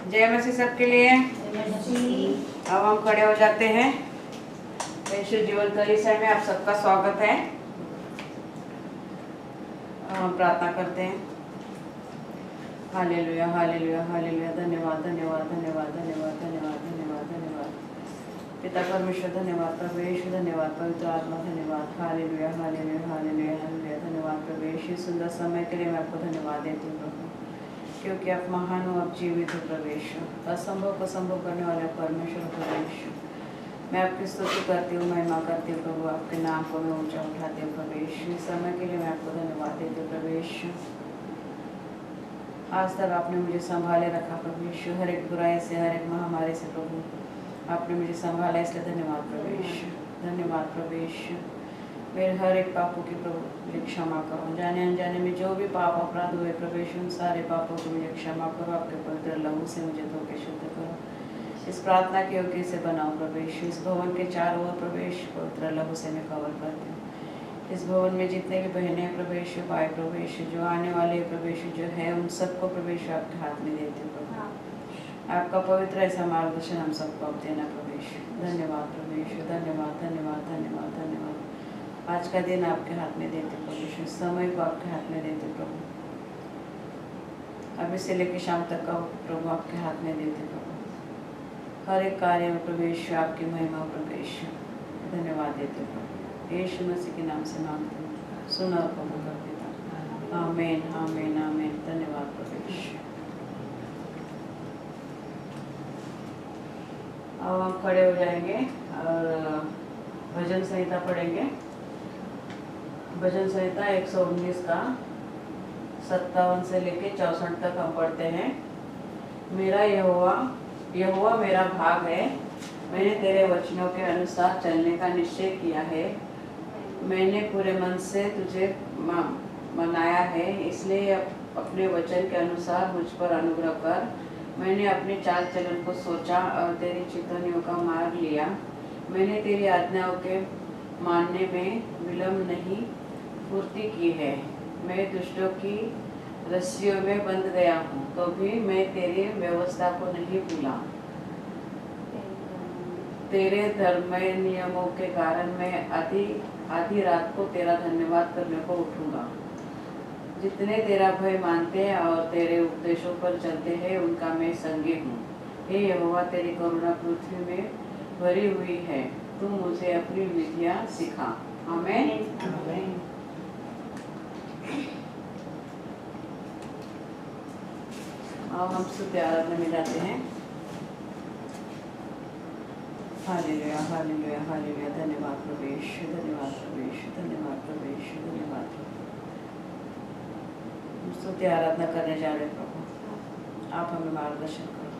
जय मसीह सबके लिए। अब हम खड़े हो जाते हैं। यीशु जीवन कलीसिया में आप सबका स्वागत है। हम प्रार्थना करते हैं। हालेलुया हालेलुया हालेलुया। धन्यवाद धन्यवाद धन्यवाद धन्यवाद धन्यवाद धन्यवाद धन्यवाद पिता परमेश्वर, धन्यवाद प्रभु यीशु, धन्यवाद पवित्र आत्मा, धन्यवाद। हालेलुया हालेलुया हालेलुया हालेलुया। धन्यवाद प्रभु यीशु, सुंदर समय के लिए मैं आपको धन्यवाद देती हूँ प्रभु, क्योंकि आप महान हो, आप जीवित हो प्रभु यीशु। असंभव को संभव करने वाले परमेश्वर प्रभु यीशु, मैं आपकी स्तुति करती हूँ, महिमा करती हूँ प्रभु, आपके नाम को मैं ऊंचा उठाती हूँ प्रभु यीशु। इस समय के लिए मैं आपको धन्यवाद देती हूँ प्रभु यीशु। आज तक आपने मुझे संभाले रखा प्रभु यीशु, हर एक बुराई से, हर एक महामारी से प्रभु आपने मुझे संभाला, इसलिए धन्यवाद प्रभु यीशु। धन्यवाद प्रभु यीशु। मेरे हर एक पापों की प्रभु मुझे क्षमा करो, जाने अनजाने में जो भी पाप अपराध हुए प्रभु यीशु, उन सारे पापों को मुझे क्षमा करो, आपके पवित्र लहू से मुझे धो के शुद्ध करो। इस प्रार्थना के योग्य से बनाओ प्रभु यीशु। इस भवन के चारों ओर प्रभु यीशु पवित्र लहू से मैं कवर करती हूँ। इस भवन में जितने भी बहनें हैं प्रभु यीशु, भाई प्रभु यीशु, जो आने वाले प्रभु यीशु जो है, उन सबको प्रभु यीशु आपके हाथ में देती हूँ प्रभु। आपका पवित्र ऐसा मार्गदर्शन हम सबको अब देना प्रभु यीशु। धन्यवाद प्रभु यीशु, धन्यवाद धन्यवाद धन्यवाद धन्यवाद। आज का दिन आपके हाथ में देते प्रभु यीशु, समय को आपके हाथ में देते प्रभु, अभी से लेकर शाम तक का प्रभु आपके हाथ में देते प्रभु। हर एक कार्य में प्रभु यीशु आपकी महिमा प्रभु यीशु, धन्यवाद देते प्रभु यीशु मसीह के नाम से मांगते हैं, सुना और कबूल कर देता। आमीन आमीन आमीन। धन्यवाद प्रभु यीशु। अब हम खड़े हो जाएंगे और भजन संहिता पढ़ेंगे। भजन संहिता 119 का 57 से लेके 64 तक हम पढ़ते हैं। मेरा यहोवा मेरा भाग है, मैंने तेरे वचनों के अनुसार चलने का निश्चय किया है। मैंने पूरे मन से तुझे मनाया है, इसलिए अपने वचन के अनुसार मुझ पर अनुग्रह कर। मैंने अपने चाल चलन को सोचा और तेरी चितौनियों का मार्ग लिया। मैंने तेरी आज्ञाओं के मानने में विलम्ब नहीं, फुर्ती की है। मैं दुष्टों की रस्सियों में बंध गया हूँ, तो भी मैं तेरी व्यवस्था को नहीं भूला। तेरे धर्ममय नियमों के कारण मैं आधी रात को तेरा धन्यवाद करने को उठूंगा। जितने तेरा भय मानते हैं और तेरे उपदेशों पर चलते हैं, उनका मैं संगी हूँ। हे यहोवा, तेरी करुणा पृथ्वी में भरी हुई है, तू मुझे अपनी विधियाँ सिखा। आमीन। अब हम स्तुति आराधना में जाते हैं। हालेलुया हालेलुया हालेलुया। धन्यवाद प्रभु यीशु, धन्यवाद प्रभु यीशु, धन्यवाद प्रभु यीशु, धन्यवाद प्रभु। स्तुति आराधना करने जा रहे प्रभु, आप हमें मार्गदर्शन करो,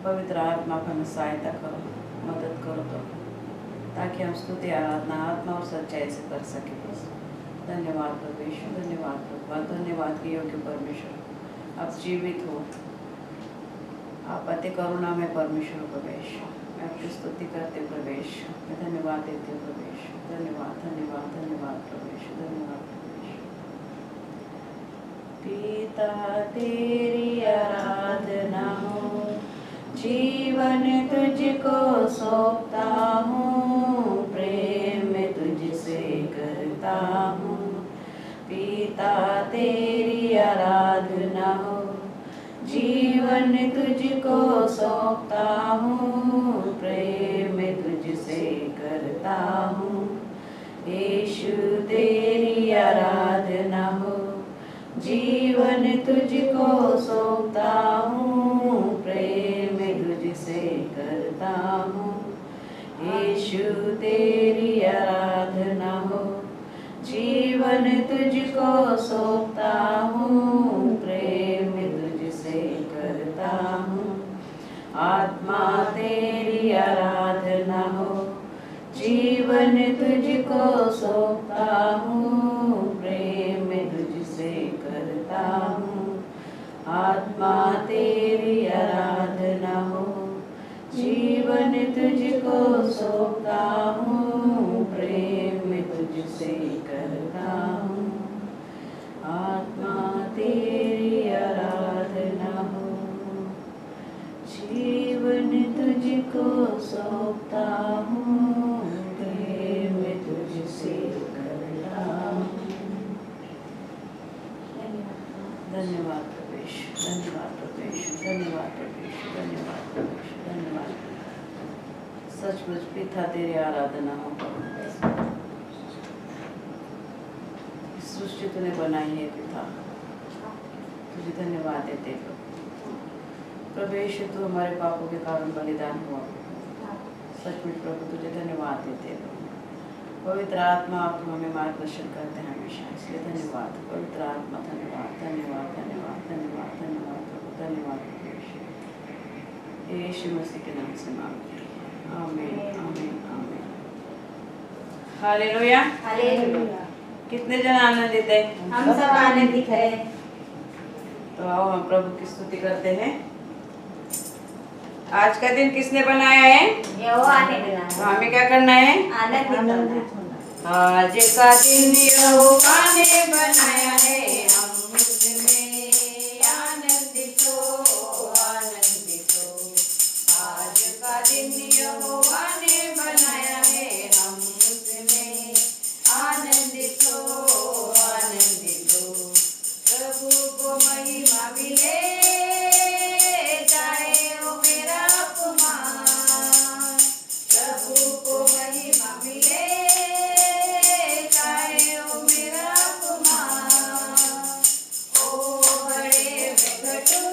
पवित्र आत्मा आप हमें सहायता करो, मदद करो प्रभु, ताकि हम स्तुति आराधना आत्मा और सच्चाई से कर सकें। धन्यवाद प्रभु यीशु, धन्यवाद प्रभु, धन्यवाद के योग्य परमेश्वर, आप जीवित हो, आप अति करुणा में परमेश्वर प्रभु यीशु। मैं आपकी स्तुति करते प्रभु यीशु, मैं धन्यवाद देती हूँ प्रभु यीशु। धन्यवाद धन्यवाद धन्यवाद प्रभु यीशु, धन्यवाद प्रभु यीशु। पिता तेरी आराधना हो, जीवन तुझको सौंपता हूँ, प्रेम तुझसे करता हूँ। पिता तेरी आराधना हो, जीवन तुझको सौंपता हूँ, प्रेम तुझसे करता हूँ। यीशु तेरी आराधना हो, जीवन तुझको सौंपता हूँ, प्रेम तुझसे करता हूँ। यीशु तेरी आराधना हो, जीवन तुझको सौंपता हूँ, प्रेम तुझसे करता हूँ। आत्मा तेरी आराधना हो, जीवन तुझको सौंपता हूँ, प्रेम तुझसे करता हूँ। आत्मा तेरी आराधना हो, जीवन तुझको सौंपता हूँ, प्रेम तुझसे करता हूँ। आत्मा तेरी आराधना हो। सौंपता हूँ, प्रेम तुझसे करता हूँ। धन्यवाद प्रभेश, धन्यवाद प्रभेश, धन्यवाद प्रभेश, धन्यवाद प्रभेश, धन्यवाद। सचमुच पिता तेरी आराधना हो। सृष्टि तूने बनाई है पिता, तुझे धन्यवाद देते प्रभु। प्रभेश तू हमारे पापों के कारण बलिदान हुआ। सचमुच प्रभु तुझे धन्यवाद देते प्रभु। पवित्र आत्मा आप हमें मार्गदर्शन करते हैं हमेशा, इसलिए धन्यवाद पवित्र आत्मा। धन्यवाद धन्यवाद धन्यवाद धन्यवाद धन्यवाद प्रभु, धन्यवाद प्रभु। यीशु मसीह के नाम से मांगते हैं, आमीन आमीन आमीन। Hallelujah hallelujah. कितने जन आनंदित है? हम सब आनंदित है। तो आओ हम प्रभु की स्तुति करते हैं। आज का दिन किसने बनाया है? यहोवा ने बनाया। तो हमें क्या करना है? आनंदित होना। आज का दिन यहोवा ने बनाया है, हम उसमें आनंदित हो, आनंदित हो। आज का दिन यहोवा ने बनाया है, हम उसमें आनंदित हो, आनंदित हो। प्रभु को महिमा मिले, चाहे हो मेरा अपमान। प्रभु को महिमा मिले, चाहे हो मेरा अपमान। ओ बड़े में घटू,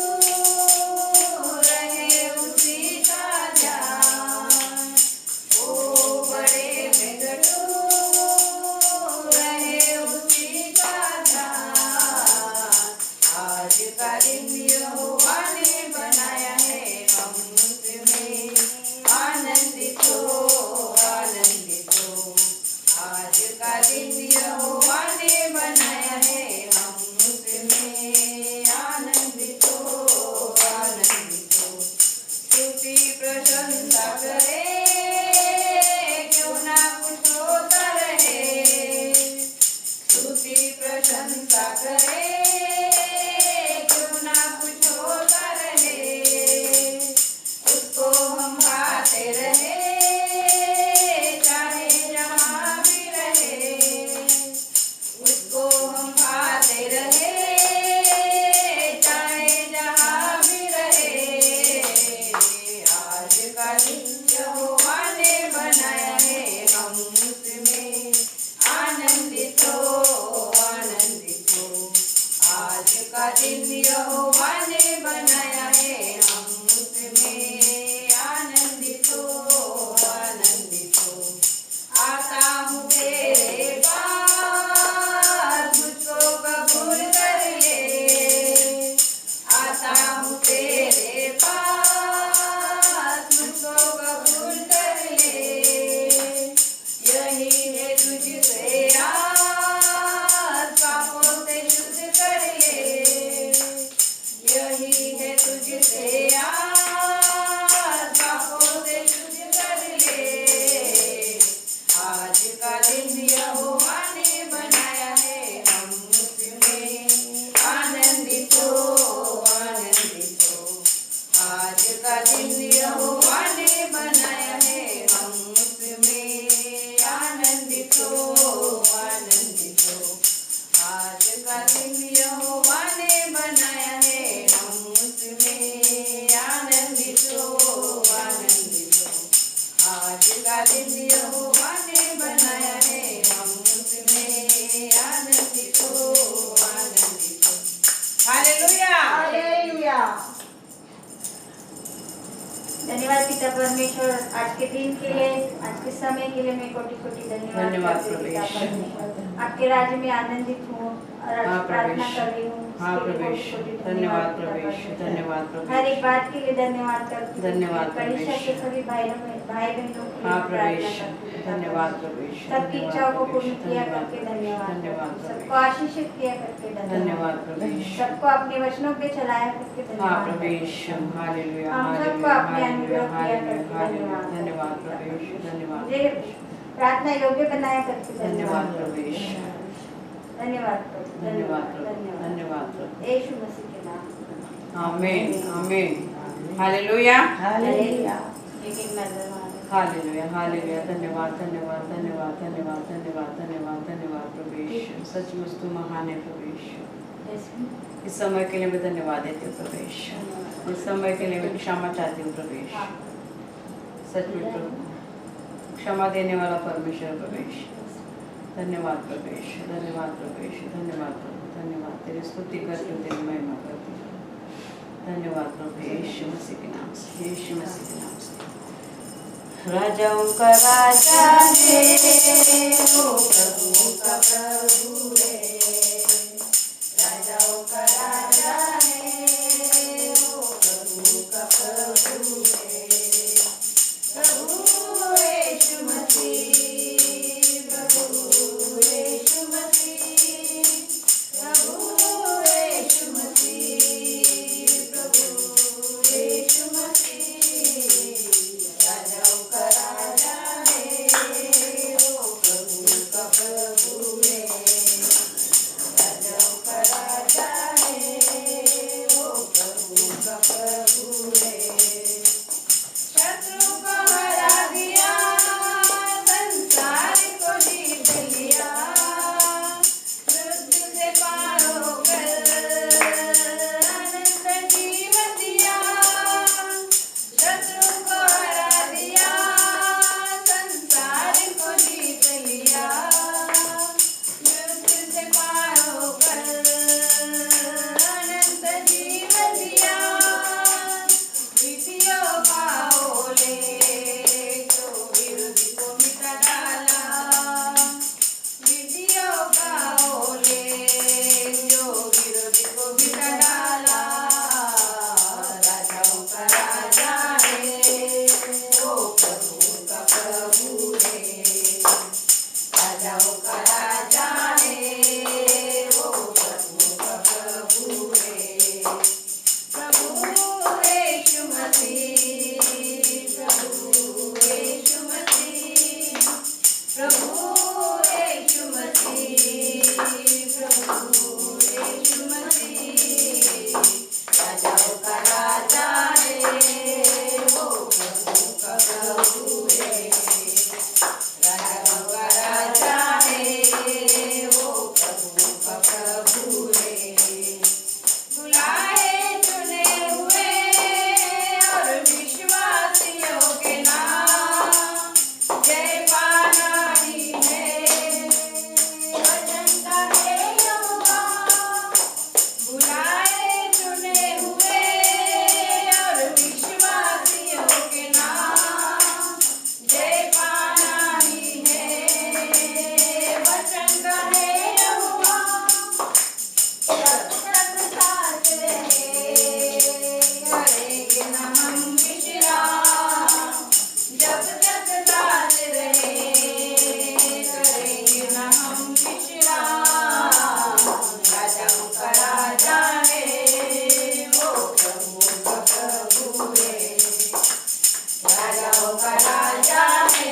रहे उसी का ध्यान। ओ बड़े में घटू, रहे उसी का ध्यान। आज का दिन यहोवा ने बनाया है, हम उसमें आनंदित हो, आनंदित हो। आज का दिन यहोवा ने बनाया है, हम उसमें आनंदित हो, आनंदित हो। स्तुति प्रशंसा करे, क्यों ना कुछ होता रहे। स्तुति प्रशंसा करे, क्यों ना कुछ होता रहे। उसको हम गाते रहे, चाहे जहाँ भी रहे। उसको हम गाते रहे, चाहे जहाँ भी रहे। आज का दिन यहोवा ने बनाया है, हम उसमें आनंदित हो, आनंदित हो। आज का दिन यहोवा ने बनाया है, हम उसमें आनंदित हो, आनंदित हो। आता हूँ तेरे पास, मुझको कबूल कर ले। आता हूँ तेरे पास, मुझको कबूल कर ले। यही है तुझसे आस, पापों से शुद्ध कर ले। यही है तुझसे आस, पापों से शुद्ध कर ले। आज का दिन यहोवा ने बनाया है, हम उसमें आनंदित हो, आनंदित हो। आज का दिन यहोवा ने बनाया है, हम उसमें आनंदित हो, आनंदित हो। आज का दिन यहोवा ने बनाया है, हम उसमें आनंदित हो, आनंदित हो। आज का दिन यहोवा ने बनाया है, हम उसमें आनंदित हो, आनंदित हो। हालेलुया। हालेलुया। धन्यवाद पिता परमेश्वर, आज के दिन के लिए, आज के समय के लिए मैं कोटि कोटि धन्यवाद करती हूँ पिता परमेश्वर। आपके राज्य में आनंदित हूँ और आज प्रार्थना कर रही हूँ। हाँ प्रवेश, धन्यवाद प्रवेश, धन्यवाद प्रवेश। हर एक बात के लिए धन्यवाद करती हूँ। धन्यवाद कलीसिया के सभी भाई बहनों के हाँ लिए प्रवेश, प्रार्थना करती हूँ। धन्यवाद प्रवेश। सबकी इच्छाओं को पूर्ण किया करके धन्यवाद। धन्यवाद सबको आशीषित किया करके धन्यवाद प्रवेश। सबको अपने वचनों पे चलाया करके हाँ धन्यवाद। प्रवेश, हालेलुया, हम सबको हालेलुया, अपने अनुग्रह किया हालेलुया, करके हालेलुया। धन्यवाद। धन्यवाद प्रवेश, धन्यवाद मुझे प्रार्थना योग्य बनाया करके धन्यवाद प्रवेश। धन्यवाद प्रभु, धन्यवाद प्रभु, धन्यवाद प्रभु। यीशु मसीह के नाम। आमीन, आमीन, हालेलुया। हालेलुया। एक नजर मारो। हालेलुया हालेलुया। धन्यवाद धन्यवाद धन्यवाद धन्यवाद धन्यवाद धन्यवाद धन्यवाद प्रभु यीशु। सचमुच तू महान है प्रभु यीशु। इस समय के लिए मैं धन्यवाद देती हूँ प्रभु यीशु। इस समय के लिए मैं क्षमा चाहती हूँ प्रभु यीशु। सच में प्रभु क्षमा देने वाला परमेश्वर प्रभु यीशु। धन्यवाद प्रभु यीशु। धन्यवाद प्रभु यीशु। धन्यवाद प्रभु। धन्यवाद। तेरी स्तुति करती हूँ, तेरी महिमा करती हूँ। धन्यवाद प्रभु यीशु मसीह के नाम से, यीशु मसीह के नाम से। राजाओं का राजा है वो, प्रभु का प्रभु है। राजाओं का राजा है वो, प्रभु का प्रभु है। प्रभु यीशु मसीह, प्रभु यीशु मसीह, प्रभु यीशु मसीह, प्रभु यीशु मसीह। राजाओं का राजा है वो, प्रभु का प्रभु है। राजाओं का राजा है वो, प्रभु का प्रभु है। शत्रु को हरा दिया, संसार को जीत लिया, मृत्यु से पार होकर अनंत जीवन दिया। शत्रु को हरा दिया, संसार को जीत लिया, मृत्यु से पार होकर अनंत जीवन दिया। विधियों का ओले तो विरोधी को मिटा डाला, विधियों का ओले जो विरोधी को मिटा डाला। राजाओं का राजा है वो, प्रभु का प्रभु है। राजाओं का राजा है वो, प्रभु का प्रभु है। प्रभु यीशु मसीह, प्रभु यीशु मसीह, प्रभु यीशु मसीह, प्रभु यीशु मसीह। राजाओं का राजा है वो, प्रभु का प्रभु है। राजाओं का राजा है वो, प्रभु का प्रभु है। बुलाए चुने हुए और विश्वासियों के नाम, जय पाना ही है, वचन का है यहोवा। बुलाए चुने हुए और विश्वासियों के नाम, जय पाना ही है, वचन का है यहोवा। जब तक साथ रहे करेंगे न हम विश्राम, जब तक साथ रहे करेंगे न हम विश्राम। राजाओं का राजा है वो, प्रभु का प्रभु है। राजाओं का राजा है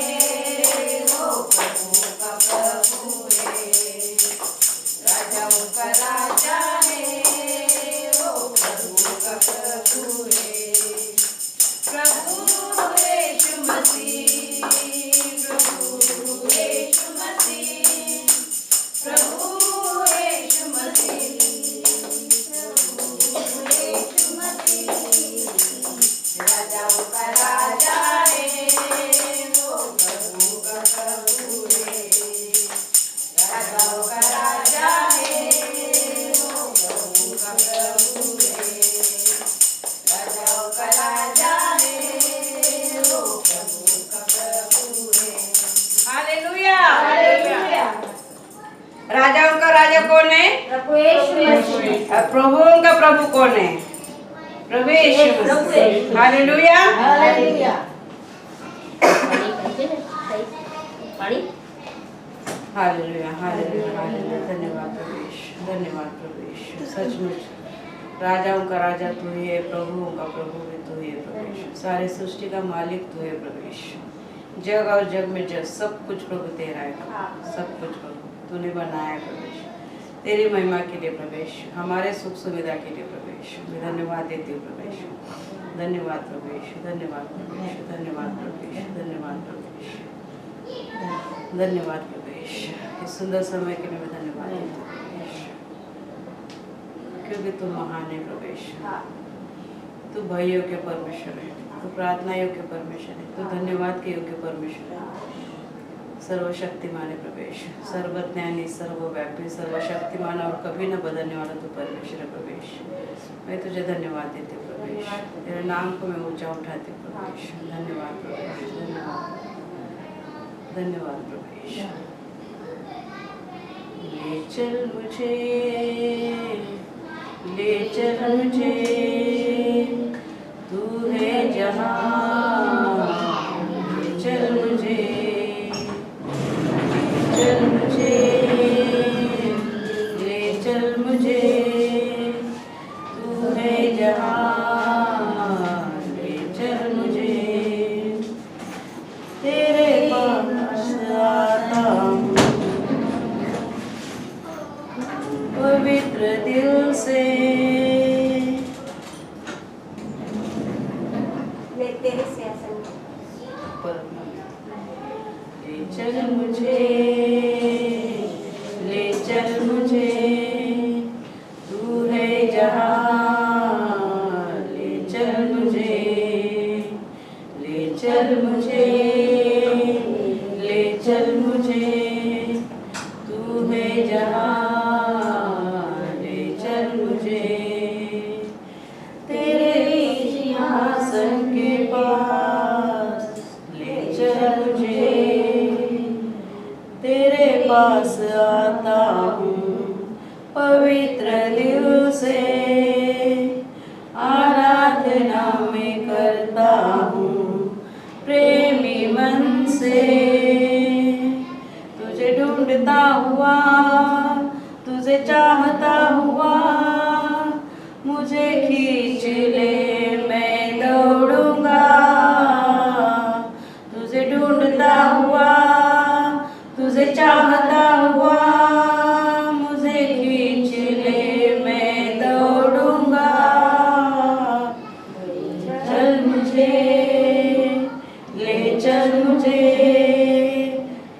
वो, प्रभु का प्रभु है। राजाओं का राजा है वो, प्रभु का प्रभु है। प्रभु यीशु मसीह, प्रभु यीशु मसीह, प्रभु यीशु मसीह, प्रभु यीशु मसीह। राजाओं का राजा है वो, प्रभु का प्रभु है। राजाओं का राजा है वो, प्रभु का प्रभु है। राजाओं का राजा है वो, प्रभु का प्रभु है। Hallelujah hallelujah. राजाओं का राजा कौन है? प्रभु यीशु मसीह। और प्रभुओं का प्रभु कौन है? प्रभु यीशु मसीह। हालेलुया हालेलुया। हालेलुया हालेलुया हालेलुया। धन्यवाद प्रभु यीशु, धन्यवाद प्रभु यीशु। सचमुच राजाओं का राजा तू ही है, प्रभुओं का प्रभु भी तू ही है प्रभु यीशु। सारे सृष्टि का मालिक तू है प्रभु यीशु। जग और जग में जग सब कुछ प्रभु तेरा है, सब कुछ प्रभु तूने बनाया प्रभु यीशु। तेरी महिमा के लिए प्रभु यीशु, हमारे सुख सुविधा के लिए प्रभु यीशु मैं धन्यवाद देती हूँ प्रभु यीशु। धन्यवाद प्रभु यीशु, धन्यवाद प्रभु यीशु, धन्यवाद प्रभु यीशु, धन्यवाद प्रभु यीशु, धन्यवाद प्रभु यीशु। इस सुंदर समय के लिए मैं धन्यवाद देती हूँ प्रभु यीशु, क्योंकि तू महान है प्रभु यीशु। तू भय योग्य परमेश्वर है, तू प्रार्थना योग्य परमेश्वर है, तू धन्यवाद के योग्य परमेश्वर है। सर्वशक्तिमान है प्रभु यीशु, सर्वज्ञानी, सर्वव्यापी, सर्वशक्तिमान और कभी न बदलने वाला तू परमेश्वर है प्रभु यीशु। मैं तुझे धन्यवाद देती हूँ प्रभु यीशु, तेरे नाम को मैं ऊंचा उठाती हूँ प्रभु यीशु। धन्यवाद प्रभु यीशु, धन्यवाद, धन्यवाद प्रभु यीशु। ले चल मुझे, ले चल मुझे, तू है जहाँ, ले चल मुझे, चल मुझे, ले चल मुझे, तू है जहाँ, ले चल मुझे, तेरे पास आता हूँ पवित्र दिल से। तेरे से आसन ले चल मुझे, ले चल मुझे, तू है जहाँ, ले चल मुझे, ले चल मुझे, ले चल मुझे, तू है जहाँ, ले चल मुझे, तेरे सिंहासन के पास ले चल मुझे, तेरे पास आता हूँ पवित्र दिल से, आराधना में करता हूँ प्रेमी मन से, तुझे ढूंढता हुआ, तुझे चाहता हुआ, मुझे खींच ले मैं दौड़ूंगा, तुझे ढूंढता हुआ, तुझे चाहता हुआ, मुझे खींच ले मैं दौड़ूंगा, चल मुझे, ले चल मुझे,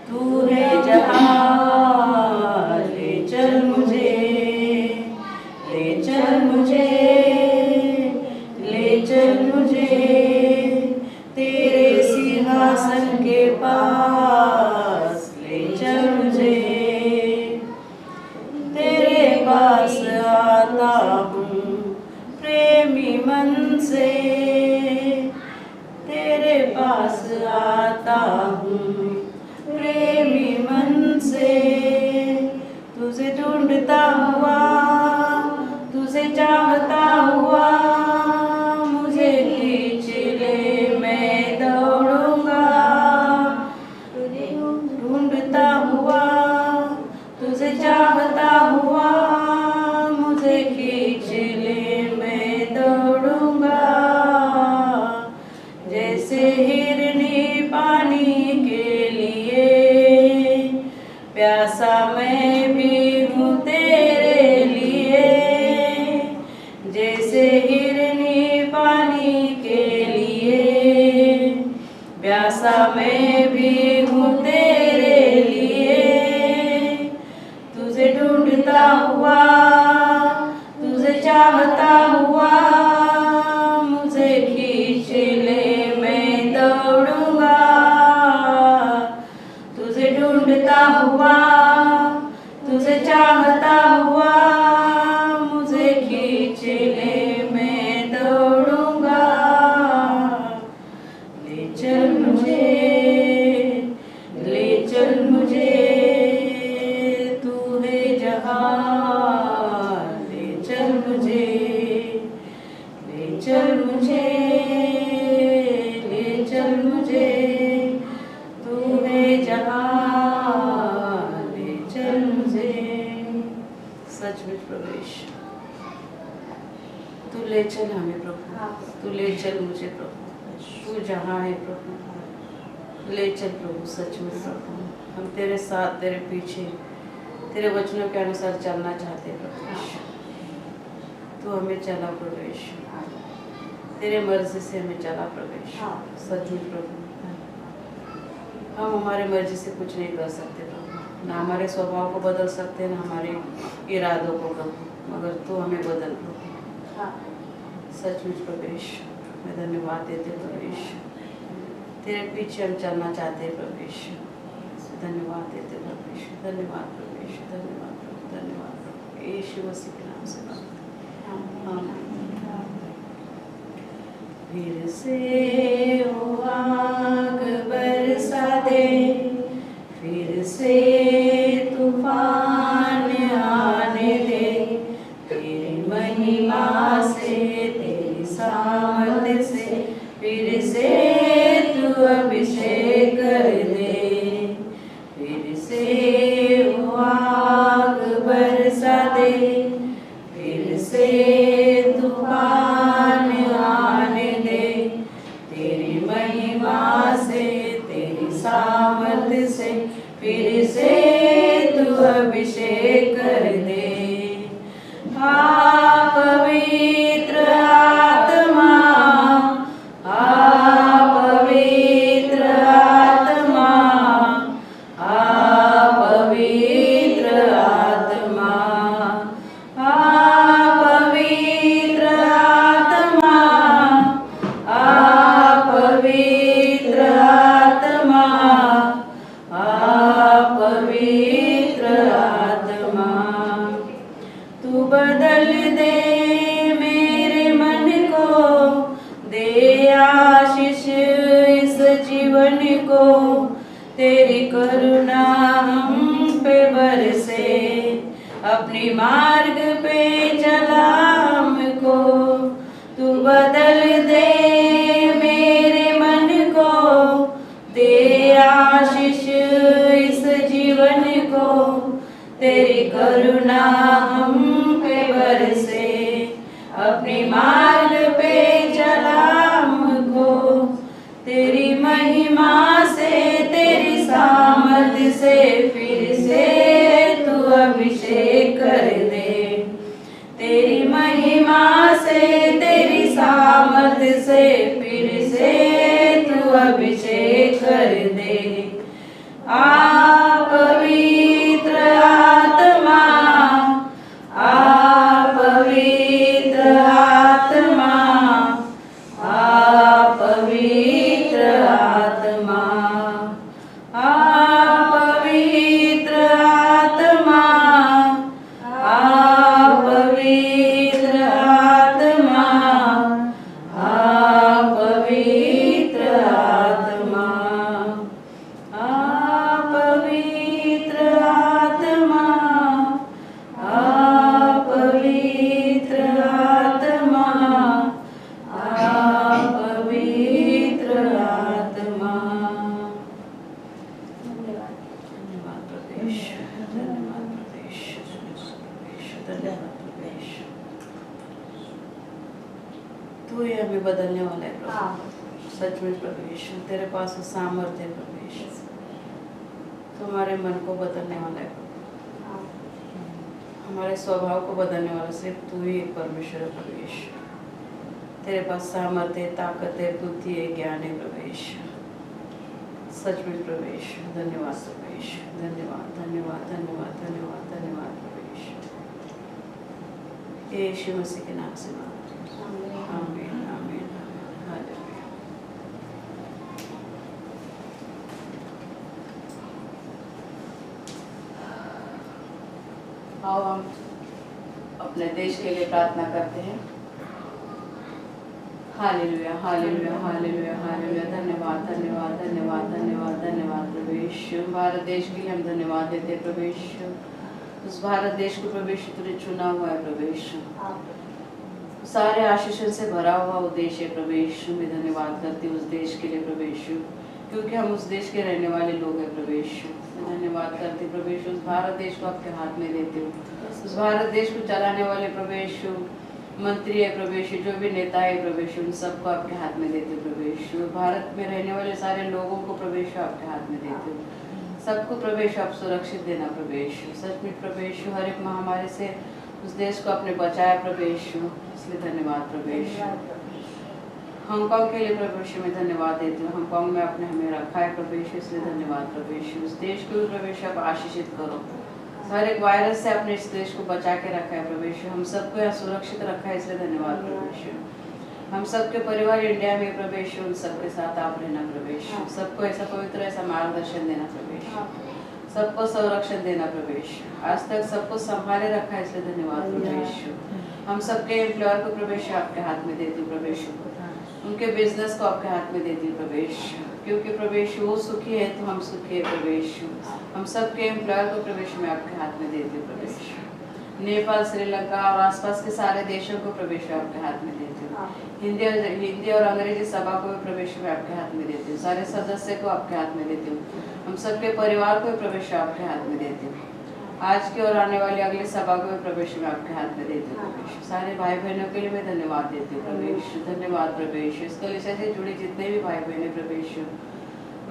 तू है जहाँ, ले चल मुझे, ले चल मुझे, ले चल मुझे, तेरे सिंहासन के पास ले चल मुझे, तेरे पास आता हूँ प्रेमी मन से, तेरे पास आता हूँ प्रेमी मन से, तुझे ढूंढता हुआ, तुझे चाहता हुआ, मुझे खींच ले मैं दौड़ूंगा, तुझे ढूंढता हुआ, तुझे चाहता हुआ, मुझे खींच ले मैं दौड़ूंगा, जैसे हिरनी पानी के लिए प्यासा मैं भी हूँ तेरे लिए, जैसे हिरनी पानी के लिए प्यासा मैं भी हूँ तेरे लिए, तुझे ढूंढता हुआ, तुझे चाहता हुआ, मुझे खींच ले मैं दौड़ूंगा, तुझे ढूंढता हुआ, तुझे चाहता हुआ, मुझे खींच ले मैं दौड़ूंगा, ले चल मुझे, ले चल मुझे, तू है जहाँ, ले चल मुझे, ले चल मुझे, ले चल मुझे, तू है जहाँ, ले चल मुझे। सचमुच प्रवेश, तू ले चल हमें प्रभु, तू ले चल मुझे प्रभु, तू जहाँ है प्रभु, ले चल प्रभु, सचमुच प्रभु, हम तेरे साथ तेरे पीछे तेरे वचनों के अनुसार चलना चाहते हैं प्रभु यीशु। तू हमें चला प्रभु यीशु, तेरे मर्जी से हमें चला प्रभु यीशु। सचमुच प्रभु हम हमारे मर्जी से कुछ नहीं कर सकते प्रभु, ना हमारे स्वभाव को बदल सकते ना हमारे इरादों को प्रभु, मगर तू हमें बदल प्रभु। सचमुच प्रभु यीशु, मैं धन्यवाद देते प्रभु यीशु, तेरे पीछे हम चलना चाहते हैं प्रभु यीशु। धन्यवाद देते प्रभु यीशु, धन्यवाद प्रभु यीशु, धन्यवाद प्रभु, धन्यवाद प्रभु यीशु मसीह के नाम से आमीन। फिर से ओ आग बरसा दे, फिर से तूफान आने दे, तेरी महिमा से तेरी सामर्थ से फिर से तू अभिषेक कर दे। फिर से वो आग बरसा दे, फिर से तूफान आने दे, तेरी महिमा से तेरी सामर्थ से फिर से तू अभिषेक कर दे। पवित्र आत्मा, पवित्र आत्मा, पवित्र आत्मा, पवित्र आत्मा, पवित्र आत्मा, पवित्र आत्मा, तू बदल दे मेरे मन को, दे आशीष इस जीवन को, तेरी करुणा हम पे बरसे, अपनी मार्ग पे चला हमको। तू बदल दे मेरे मन को, दे आशीष इस जीवन को, तेरी करुणा हम पे बरसे, अपनी मार्ग पे चला हमको। तेरी महिमा से तेरी सामर्थ से फिर से तू अभिषेक कर दे। तेरी महिमा से तेरी सामर्थ से फिर से तू अभिषेक कर दे। पवित्र आत्मा, पवित्र आत्मा, पवित्र आत्मा, पवित्र आत्मा, पवित्र आत्मा, पवित्र आत्मा, पवित्र आत्मा, पवित्र आत्मा, पवित्र आत्मा। धन्यवाद प्रभु यीशु, धन्यवाद प्रभु यीशु, धन्यवाद प्रभु यीशु। तू ही हमें बदलने वाला है प्रभु। सचमुच प्रभु यीशु, तेरे पास वो सामर्थ्य है प्रभु यीशु, तुम्हारे मन को बदलने वाला है प्रभु, हमारे स्वभाव को बदलने वाला सिर्फ तू ही एक परमेश्वर है प्रभु यीशु। तेरे पास सामर्थ्य, ताकत है, बुद्धि है, ज्ञान है प्रभु यीशु। सचमुच प्रभु यीशु, धन्यवाद प्रभु यीशु, धन्यवाद धन्यवाद धन्यवाद धन्यवाद धन्यवाद प्रभु यीशु। यीशु मसीह के नाम से मांगते हैं, आमीन आमीन हालेलुया। आओ हम अपने देश के लिए प्रार्थना करते हैं। हालेलुया हालेलुया हालेलुया हालेलुया। धन्यवाद धन्यवाद धन्यवाद धन्यवाद धन्यवाद प्रभु यीशु। भारत देश के लिए हम धन्यवाद देते हैं प्रभु यीशु। उस भारत देश को प्रभु यीशु तूने चुना हुआ है प्रभु यीशु, सारे आशीषों से भरा हुआ वो देश है प्रभु यीशु। मैं धन्यवाद करती हूँ उस देश के लिए प्रभु यीशु, क्योंकि हम उस देश के रहने वाले लोग हैं प्रभु यीशु। मैं धन्यवाद करती हूँ प्रभु यीशु, उस भारत देश को आपके हाथ में देती हूँ। उस भारत देश को चलाने वाले प्रभु यीशु, मंत्री है प्रभु यीशु, जो भी नेता है प्रभु यीशु, उन सबको आपके हाथ में देते हो प्रभु यीशु। भारत में रहने वाले सारे लोगों को प्रभु यीशु आपके हाथ में देते हो। सबको प्रभु यीशु आप सुरक्षित देना प्रभु यीशु। सचमुच प्रभु यीशु हर एक महामारी से उस देश को आपने बचाया प्रभु यीशु, इसलिए धन्यवाद प्रभु यीशु। हांगकांग के लिए प्रभु यीशु मैं धन्यवाद देती हूँ। हांगकांग में आपने हमें रखा है प्रभु यीशु, इसलिए धन्यवाद प्रभु यीशु। उस देश को भी प्रभु यीशु आप आशीषित करो। हर एक वायरस से आपने इस देश को बचा के रखा है प्रभु यीशु। हम सबको यहाँ सुरक्षित रखा है, इसलिए धन्यवाद प्रभु यीशु। हम सबके परिवार इंडिया में प्रभु यीशु, उन सबके साथ आप रहना प्रभु यीशु। सबको ऐसा पवित्र ऐसा मार्गदर्शन देना प्रभु यीशु, सबको संरक्षण देना प्रभु यीशु। आज तक सबको संभाले रखा है, इसलिए धन्यवाद प्रभु यीशु। हम सबके एम्प्लॉयर को प्रभु यीशु आपके हाथ में देती हूँ प्रभु यीशु, उनके बिजनेस को आपके हाथ में देती हूँ प्रभु यीशु, क्योंकि प्रभु यीशु वो सुखी है तो हम सुखी है प्रभु यीशु। हम सबके एम्प्लॉयर को प्रभु यीशु मैं आपके हाथ में देती हूँ प्रभु यीशु। नेपाल, श्रीलंका और आसपास के सारे देशों को प्रभु यीशु आपके हाथ में देती हूँ। हिंदी और अंग्रेजी सभा को भी प्रभु यीशु मैं आपके हाथ में देती हूँ। सारे सदस्य को आपके हाथ में देती हूँ। हम सबके परिवार को भी प्रभु यीशु आपके हाथ में देती हूँ। आज की और आने वाली अगली सभा को भी प्रभु यीशु मैं आपके हाथ में देती हूँ प्रभु यीशु। सारे भाई बहनों के लिए मैं धन्यवाद देती हूँ प्रभु यीशु। धन्यवाद प्रभु यीशु। इस कलीसिया से जुड़े जितने भी भाई बहन प्रभु यीशु,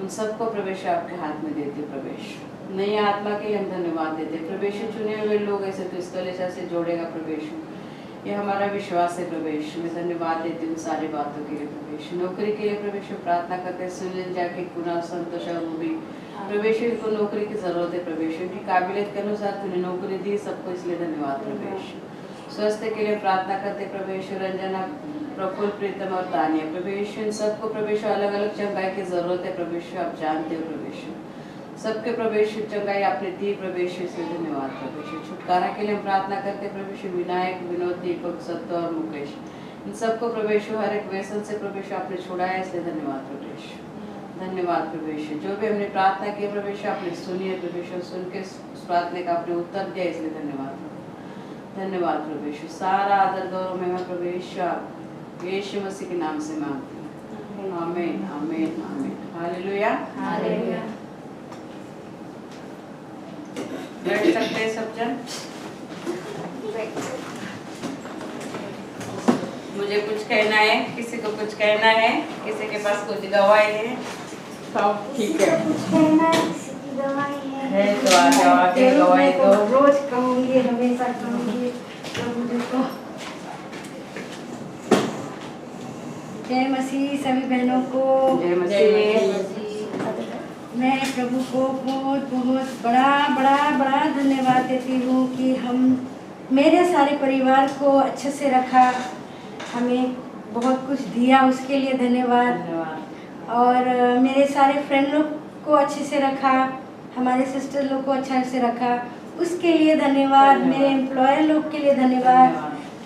उन सबको प्रभु यीशु आपके हाथ में देती हूँ प्रभु यीशु। नई आत्मा के लिए हम धन्यवाद देते हैं प्रभु यीशु। चुने हुए लोग ऐसे तो इस कलीसिया से जोड़ेगा प्रभु यीशु, ये हमारा विश्वास है प्रभु यीशु। मैं धन्यवाद देती हूँ सारी बातों के लिए प्रभु यीशु। नौकरी के लिए प्रभु यीशु प्रार्थना करते हैं। सुनील जाके कुणाल, संतोष और रूबी प्रभु यीशु को नौकरी की जरूरत है प्रभु यीशु। उनकी काबिलियत के अनुसार तूने नौकरी दी सबको, इसलिए धन्यवाद प्रभु यीशु। स्वास्थ्य के लिए प्रार्थना करते प्रभु यीशु। रंजना, प्रफुल्ल, प्रीतम और तानिया प्रभु यीशु, इन सबको प्रभु यीशु अलग अलग चंगाई की जरूरत है प्रभु यीशु। आप जानते हो प्रभु यीशु, सबके प्रभु यीशु चंगाई आपने दी प्रभु यीशु, इसलिए धन्यवाद प्रभु यीशु। छुटकारा के लिए हम प्रार्थना करते प्रभु यीशु। विनायक, विनोद, दीपक, सत्य और मुकेश, इन सबको प्रभु यीशु हर एक व्यसन से प्रभु यीशु आपने छुड़ाया, इसलिए धन्यवाद प्रभु यीशु। धन्यवाद प्रभु यीशु। जो भी हमने प्रार्थना की प्रभु यीशु आपने सुनी है प्रभु यीशु, सुन के उस प्रार्थना का आपने उत्तर दिया, इसलिए धन्यवाद प्रभु। धन्यवाद प्रभु यीशु। सारा आदर गौरव में प्रभु यीशु यीशु मसीह के नाम से मांगती हूँ। आमीन आमीन आमीन। Hallelujah hallelujah. बैठ सकते हैं सब जन। मुझे कुछ कहना है, किसी को कुछ कहना है, किसी के पास कुछ गवाही है, सब ठीक है। कुछ कहना है, किसी की गवाही है तो आ जाओ, आके गवाही दो। रोज कहूँगी, हमेशा कहूँगी प्रभु जी को। जय मसीह सभी बहनों को। जय मसीह। मैं प्रभु को बहुत बहुत बड़ा धन्यवाद देती हूँ कि हम मेरे सारे परिवार को अच्छे से रखा, हमें बहुत कुछ दिया, उसके लिए धन्यवाद। और मेरे सारे फ्रेंड लोग को अच्छे से रखा, हमारे सिस्टर लोग को अच्छे से रखा, उसके लिए धन्यवाद। मेरे एम्प्लॉयर लोग के लिए धन्यवाद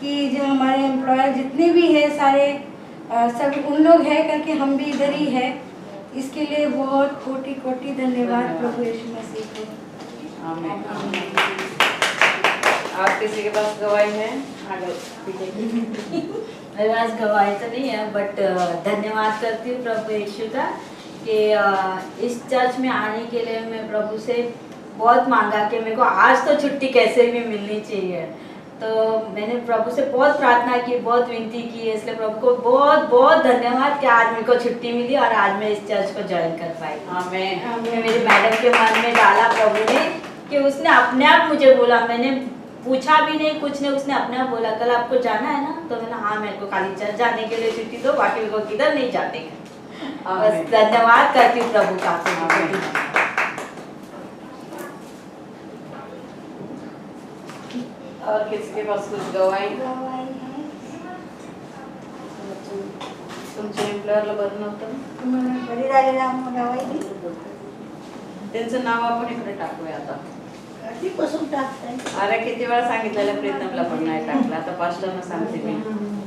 कि जो हमारे एम्प्लॉयर जितने भी हैं सारे सब उन लोग हैं करके हम भी इधर ही है, इसके लिए बहुत कोटि कोटि धन्यवाद प्रभु यीशु मसीह को। आमीन। आप किसी के पास गवाही है? मेरे पास गवाही तो नहीं है, बट धन्यवाद करती हूँ प्रभु यीशु का कि इस चर्च में आने के लिए मैं प्रभु से बहुत मांगा कि मेरे को आज तो छुट्टी कैसे भी मिलनी चाहिए। तो मैंने प्रभु से बहुत प्रार्थना की, बहुत विनती की, इसलिए प्रभु को बहुत बहुत धन्यवाद कि आज मेरे को छुट्टी मिली और आज मैं इस चर्च को ज्वाइन कर पाई। आमीन। मेरी मैडम के मन में डाला प्रभु ने कि उसने अपने आप मुझे बोला, मैंने पूछा भी नहीं कुछ नहीं, उसने अपने आप बोला कल आपको जाना है ना, तो मैंने हाँ मेरे को खाली चर्च जाने के लिए छुट्टी दो, बाकी मेरे को किधर नहीं जाने का। बस धन्यवाद करती हूँ प्रभु का। और किसी के पास कुछ गवाही? तुमचे एम्प्लॉयरला बरं नव्हतं, बरी झाली ना गवाही? त्यांचं नाव आपण इकडे टाकूया आता। कधीपासून टाकताय? अरे किती वेळा सांगितलेलं, प्रीतमला पण नाही टाकलं, आता पास्टरना सांगते मी।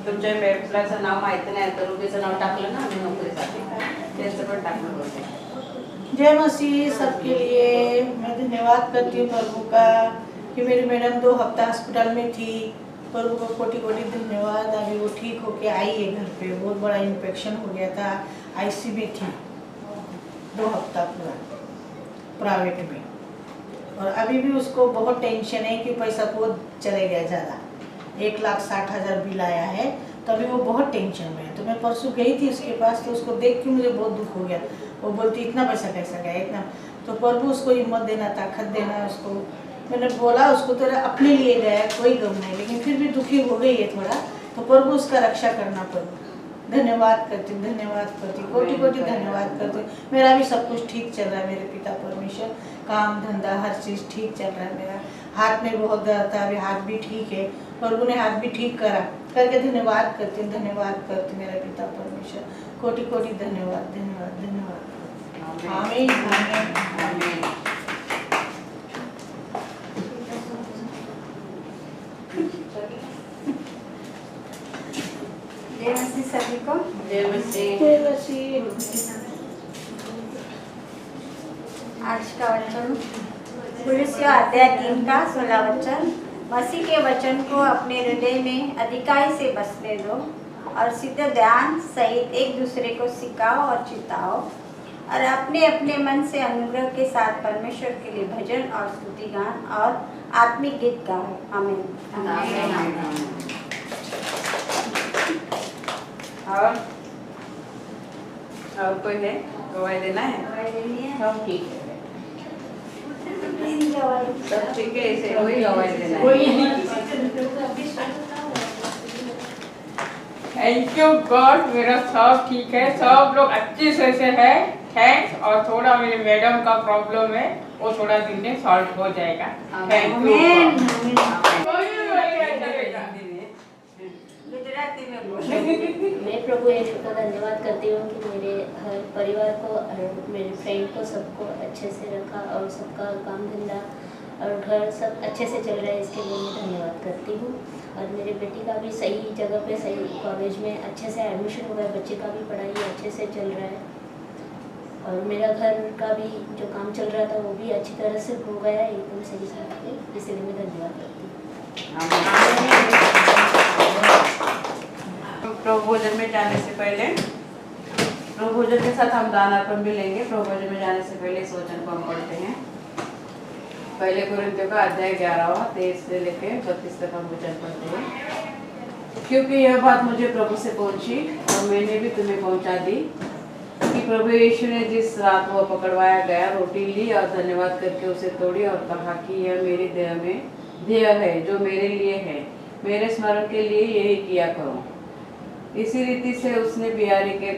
तुमच्या एम्प्लॉयरचं नाव माहिती नाही तर रुबीचं नाव टाकलं ना आम्ही नोकरीसाठी, त्यांचं पण टाकलं होतं। जय मसीह सबके लिए मैं धन्यवाद करती हूँ प्रभु का कि मेरी मैडम 2 हफ्ता हॉस्पिटल में थी। प्रभु को कोटि कोटि धन्यवाद, अभी वो ठीक होके आई है घर पे। बहुत बड़ा इन्फेक्शन हो गया था, आईसी में थी 2 हफ्ता पूरा प्राइवेट में। और अभी भी उसको बहुत टेंशन है कि पैसा बहुत चले गया ज़्यादा, 1,60,000 बिल आया है, तो अभी वो बहुत टेंशन में है। तो मैं परसों गई थी उसके पास, तो उसको देख के मुझे बहुत दुख हो गया। वो बोलती इतना पैसा कैसा गया, इतना। तो प्रभु उसको हिम्मत देना, ताकत देना उसको। मैंने बोला उसको तेरा अपने लिए गया, कोई गम नहीं, लेकिन फिर भी दुखी हो गई है थोड़ा, तो प्रभु उसका रक्षा करना। प्रभु धन्यवाद करती हूँ, धन्यवाद करती हूँ, कोटि कोटि धन्यवाद करती हूँ। मेरा भी सब कुछ ठीक चल रहा है मेरे पिता परमेश्वर, काम धंधा हर चीज़ ठीक चल रहा है। मेरा हाथ में बहुत दर्द था, अभी हाथ भी ठीक है, प्रभु ने हाथ भी ठीक करा करके धन्यवाद करती हूँ, धन्यवाद करती हूँ मेरा पिता परमेश्वर। कोटि कोटि धन्यवाद, धन्यवाद, धन्यवाद। आमीन, आमीन, आमीन। जय मसीह सभी को। जय मसीह। जय मसीह। आज का वचन कुलुस्सियों अध्याय 3 का 16 वचन। मसीह के वचन को अपने हृदय में अधिकाई से बसने दो और सिद्ध ध्यान सहित एक दूसरे को सिखाओ और चिताओ और अपने अपने मन से अनुग्रह के साथ परमेश्वर के लिए भजन और स्तुति गान और आत्मिक गीत गाओ। आमीन। और कोई है गवाही देना है? सब ठीक है, सब ठीक है, ऐसे कोई गवाही देना है? थैंक यू गॉड, मेरा सब ठीक है, सब लोग अच्छे से है। थैंक्स। और थोड़ा मेरे मैडम का प्रॉब्लम है, वो थोड़ा दिन में सॉल्व हो जाएगा। Thank you. गुजराती में बोलो। मैं प्रभु यीशु का धन्यवाद करती हूँ कि मेरे हर परिवार को और मेरे फ्रेंड को सबको अच्छे से रखा और सबका काम धंधा और घर सब अच्छे से चल रहा है, इसके लिए मैं धन्यवाद करती हूँ। और मेरे बेटी का भी सही जगह पे सही कॉलेज में अच्छे से एडमिशन हुआ है, बच्चे का भी पढ़ाई अच्छे से चल रहा है और मेरा घर का भी जो काम चल रहा था वो भी अच्छी तरह से हो गया है, एकदम सही से, इसलिए मैं धन्यवाद करती हूँ। प्रभु भोजन में जाने से पहले, प्रभु भोजन के साथ हम दान अर्पण भी लेंगे। प्रभु भोजन में जाने से पहले इस वचन को हम पढ़ते हैं। पहले कुरिन्थियों का अध्याय 11 23 से लेके 32 तक हम वचन पढ़ते हैं। क्योंकि यह बात मुझे प्रभु से पहुंची और मैंने भी तुम्हें पहुंचा दी कि प्रभु यीशु ने जिस रात वो पकड़वाया गया, रोटी ली और धन्यवाद करके उसे तोड़ी और कहा कि यह मेरी देह है जो मेरे लिए है, मेरे स्मरण के लिए यही किया करो। इसी रीति से उसने बियारी के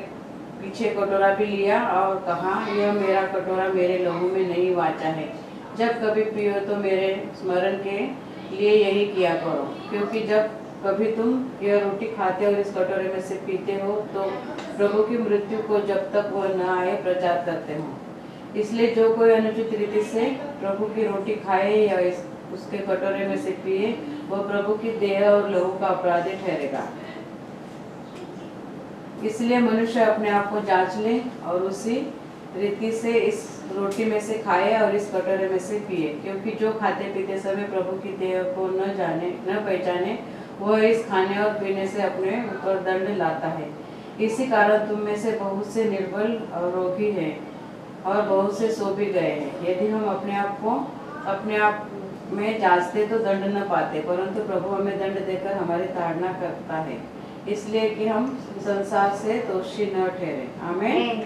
पीछे कटोरा भी लिया और कहा, यह मेरा कटोरा मेरे लहू में नहीं वाचा है, जब कभी पियो तो मेरे स्मरण के लिए यही किया करो। क्योंकि जब कभी तुम यह रोटी खाते और इस कटोरे में से पीते हो तो प्रभु की मृत्यु को जब तक वह न आए प्रचार करते हो। इसलिए जो कोई अनुचित रीति से प्रभु की रोटी खाए या उसके कटोरे में से पिए, वह प्रभु की देह और लहू का अपराधी ठहरेगा। इसलिए मनुष्य अपने आप को जांच ले और उसी रीति से इस रोटी में से खाए और इस कटोरे में से पिए। क्योंकि जो खाते पीते समय प्रभु की देह को न पहचाने, वह इस खाने और पीने से अपने ऊपर दंड लाता है। इसी कारण तुम में से बहुत से निर्बल और रोगी हैं और बहुत से सो भी गए हैं। यदि हम अपने आप में जांचते तो दंड न पाते, परंतु प्रभु हमें दंड देकर हमारी ताड़ना करता है, इसलिए कि हम संसार से दोषी न ठहरे। आमीन।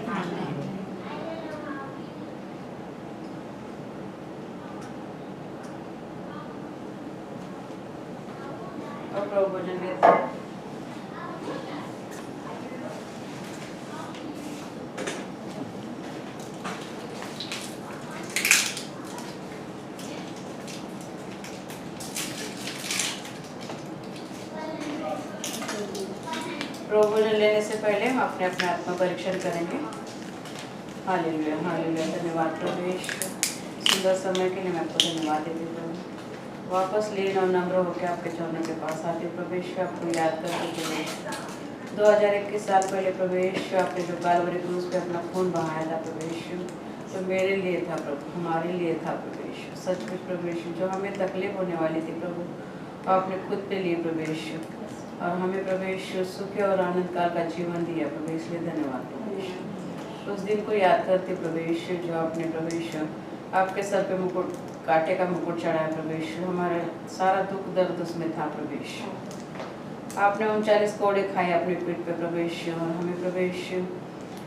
और प्रभु भोजन लेते हैं। प्रभु भोजन लेने से पहले हम अपने आत्मा परीक्षण करेंगे। हालेलुया, हालेलुया। धन्यवाद प्रभु यीशु, सुंदर समय के लिए मैं आपको धन्यवाद देती हूँ। वापस लीन और नम्र होकर आपके चरणों के पास आती हूँ प्रभु यीशु, आपको याद करते हुए 2021 साल पहले प्रभु यीशु आपने जो कालवरी क्रूस पे अपना खून बहाया था प्रभु यीशु, तो मेरे लिए था प्रभु, हमारे लिए था प्रभु यीशु। सचमुच प्रभु यीशु, जो हमें तकलीफ होने वाली थी प्रभु, आपने खुद पे लिए प्रभु यीशु, और हमें प्रभु यीशु सुख और आनंद काल का जीवन दिया प्रभु, इसलिए धन्यवाद प्रभु यीशु। उस दिन को याद करते प्रभु यीशु, जो आपने प्रभु यीशु आपके सर पे मुकुट, कांटे का मुकुट चढ़ाया प्रभु यीशु, हमारा सारा दुख दर्द उसमें था प्रभु यीशु। आपने 39 कोड़े खाए अपने पीठ पे प्रभु यीशु, और हमें प्रभु यीशु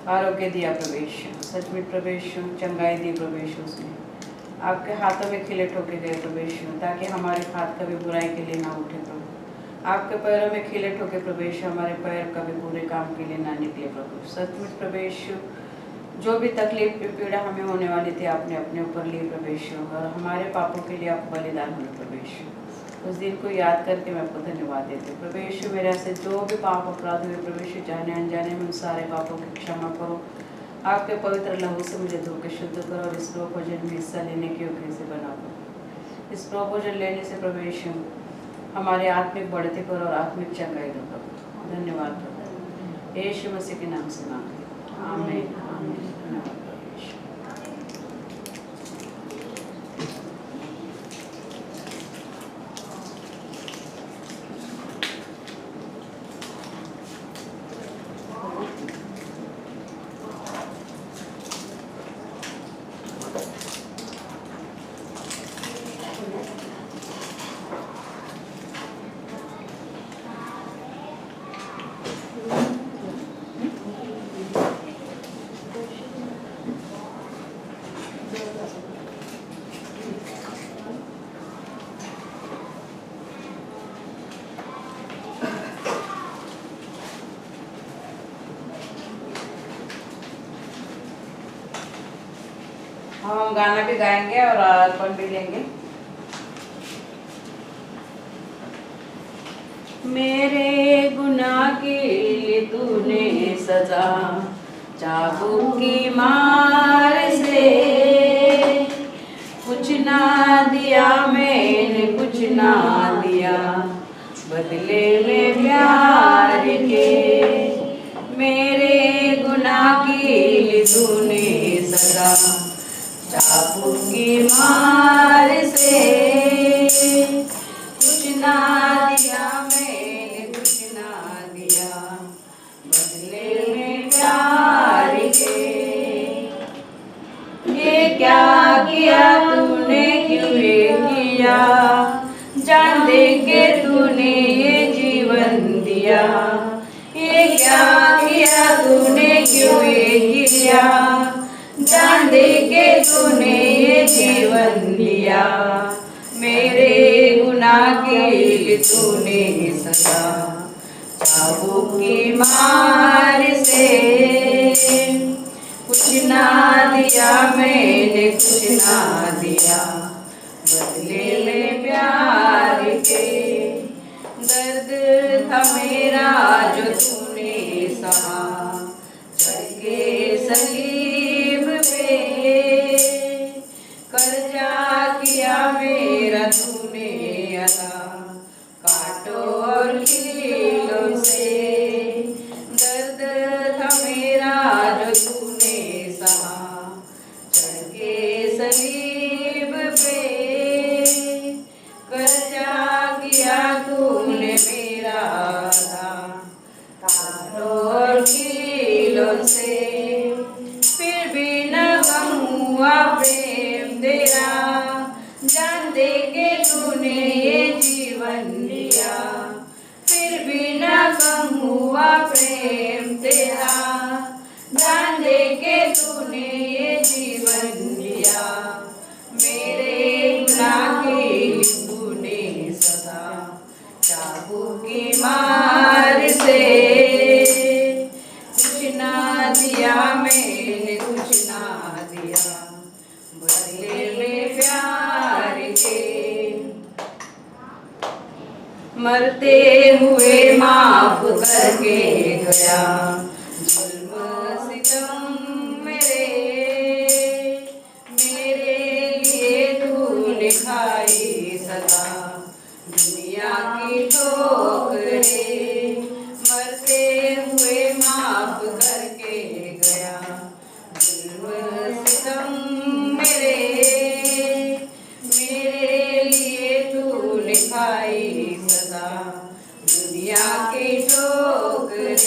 आरोग्य दिया प्रभु यीशु, सचमुच प्रभु यीशु चंगाई दी प्रभु यीशु उसने। आपके हाथों में खिले ठोके गए प्रभु यीशु, ताकि हमारे हाथ कभी बुराई के लिए ना उठे प्रभु। आपके पैरों में खिले ठोके प्रभु यीशु, हमारे पैर कभी बुरे काम के लिए ना निकले प्रभु। सचमुच प्रभु यीशु जो भी तकलीफ पीड़ा हमें होने वाली थी आपने अपने ऊपर ली प्रभु यीशु, और हमारे पापों के लिए आप बलिदान हुए प्रभु यीशु। उस दिन को याद करके मैं आपको धन्यवाद देती हूँ प्रभु यीशु। मेरे से जो भी पाप अपराध हुए प्रभु यीशु, जाने अनजाने में उन सारे पापों की क्षमा करो। आपके पवित्र लहू से मुझे धो के शुद्ध करो और इस प्रभु भोजन में हिस्सा लेने के योग्य से बना दो। इस प्रभु भोजन लेने से प्रभु यीशु हमारे आत्मिक बढ़ते करो और आत्मिक चंगाई दो प्रभु। धन्यवाद प्रभु, यीशु मसीह के नाम से मांगे, आमीन आमीन। धन्यवाद प्रभु यीशु। हम गाना भी गाएंगे और अर्पण भी लेंगे। मेरे गुनाह के लिए तूने सजा चाबुक की मार से, कुछ ना दिया मैंने कुछ ना दिया बदले में प्यार के। मेरे गुनाह के लिए तूने सजा चाबुक की मार से, कुछ ना दिया मैंने कुछ ना दिया बदले में प्यार के। ये क्या किया तूने क्यों ये किया, जान दे के तूने ये जीवन दिया। ये क्या किया तूने क्यों ये किया, जान दे के तूने ये जीवन दिया। मेरे गुनाह के लिए तूने सजा चाबुक की मार से, कुछ ना दिया मैंने कुछ ना दिया बदले में प्यार के। दर्द था मेरा जो तूने सहा चढ़ के सलीब पे, कर्जा किया मेरा तूने अदा कांटों और कीलों से। दर्द था मेरा जो तूने सहा चढ़ के सलीब पे, कर्जा किया तूने मेरा अदा कांटों और कीलों से। फिर भी न कम हुआ प्रेम तेरा, जान दे के तूने ये जीवन दिया। फिर भी न कम हुआ प्रेम तेरा, जान दे के तूने ये जीवन दिया। मेरे गुनाह के लिए तूने सजा चाबुक की मार से, कुछ ना दिया मैंने कुछ ना दिया बदले में प्यार के। मरते हुए माफ करके गया जुल्म सितम मेरे, मेरे लिए तूने खाई सजा दुनिया की ठोकरें। मरते हुए माफ करके गया जुल्म सितम मेरे, मेरे लिए तूने खाई सजा दुनिया की ठोकरें।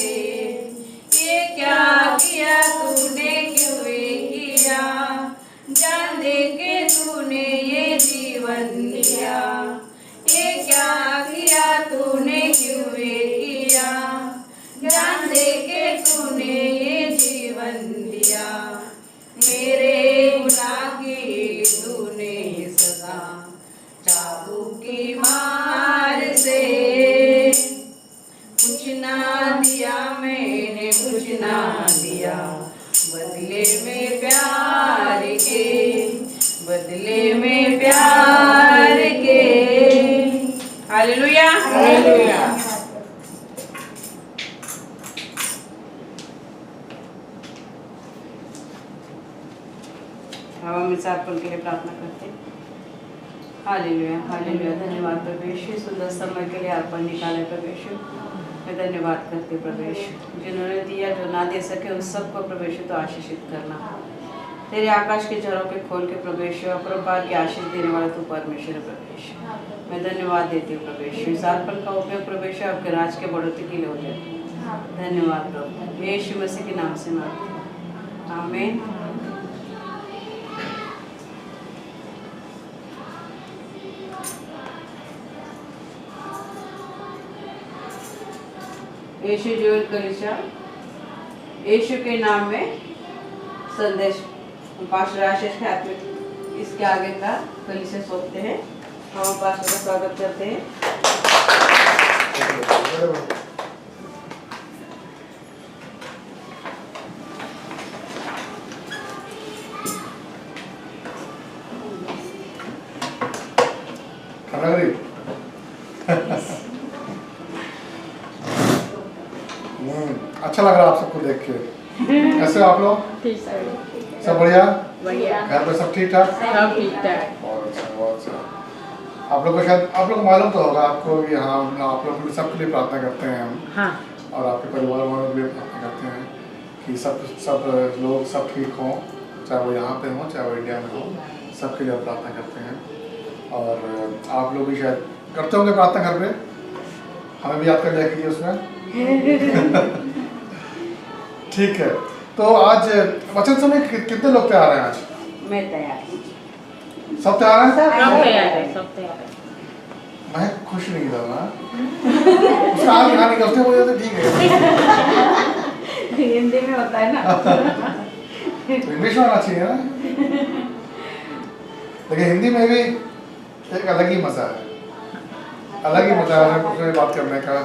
ये क्या किया तूने क्यों ये किया, जान दे के तूने ये जीवन दिया। ये क्या किया तूने क्यों ये किया, जान दे के तूने ये जीवन ना दिया, मैंने कुछ ना दिया, बदले में प्यार के, बदले में प्यार के। Hallelujah, hallelujah. हम इस अर्पण के लिए प्रार्थना करते हैं। हालेलुया, हालेलुया। धन्यवाद प्रभु यीशु, सुंदर समय के लिए अर्पण निकाले प्रभु यीशु। मैं धन्यवाद करती हूँ प्रभु यीशु, जिन्होंने दिया, जो ना दे सके उन सबको प्रभु यीशु तो आशीषित करना। तेरे आकाश के झरों के खोल के प्रभु यीशु, अपरंपार की आशीष देने वाला तू परमेश्वर है प्रभु यीशु। मैं धन्यवाद देती हूँ प्रभु यीशु, इस अर्पण का उपयोग प्रभु यीशु आपके राज के बढ़ोतरी के लिए हो जाए। धन्यवाद प्रभु, यीशु मसीह के नाम से मांगती हूँ, आमीन। यीशु जीवित कलीसिया, यीशु के नाम में संदेश पास्टर आशीष के हाथ में इसके आगे का कलीसिया सौंपते हैं। हम पास्टर का स्वागत करते हैं। अच्छा लग रहा है आप सबको देख के। ऐसे आप लोग सब बढ़िया? बढ़िया, घर पे सब ठीक ठाक? सब ठीक ठाक। बहुत अच्छा, बहुत अच्छा। आप लोग को शायद आप लोग मालूम तो होगा आपको कि हाँ, आप लोग सबके लिए प्रार्थना करते हैं हम। हाँ। और आपके परिवार वालों के लिए प्रार्थना करते हैं कि सब लोग सब ठीक हों, चाहे वो यहाँ पे हों चाहे वो इंडिया में हों, सबके लिए प्रार्थना करते हैं। और आप लोग भी शायद करते होंगे प्रार्थना घर पे, हमें भी याद कर लिया कीजिए उसमें। ठीक है, तो आज वचन समय कितने लोग तैयार हैं आज? मैं तैयार हूँ। सब तैयार हैं? सब तैयार है, सब तैयार है। मैं खुश नहीं था ना। उसका आगे खाने का उसने बोला तो ठीक है। हिंदी में होता है ना। तो इंग्लिश में आना चाहिए ना। लेकिन हिंदी में भी एक अलग ही मजा है, अलग ही मजा है उसमें बात करने का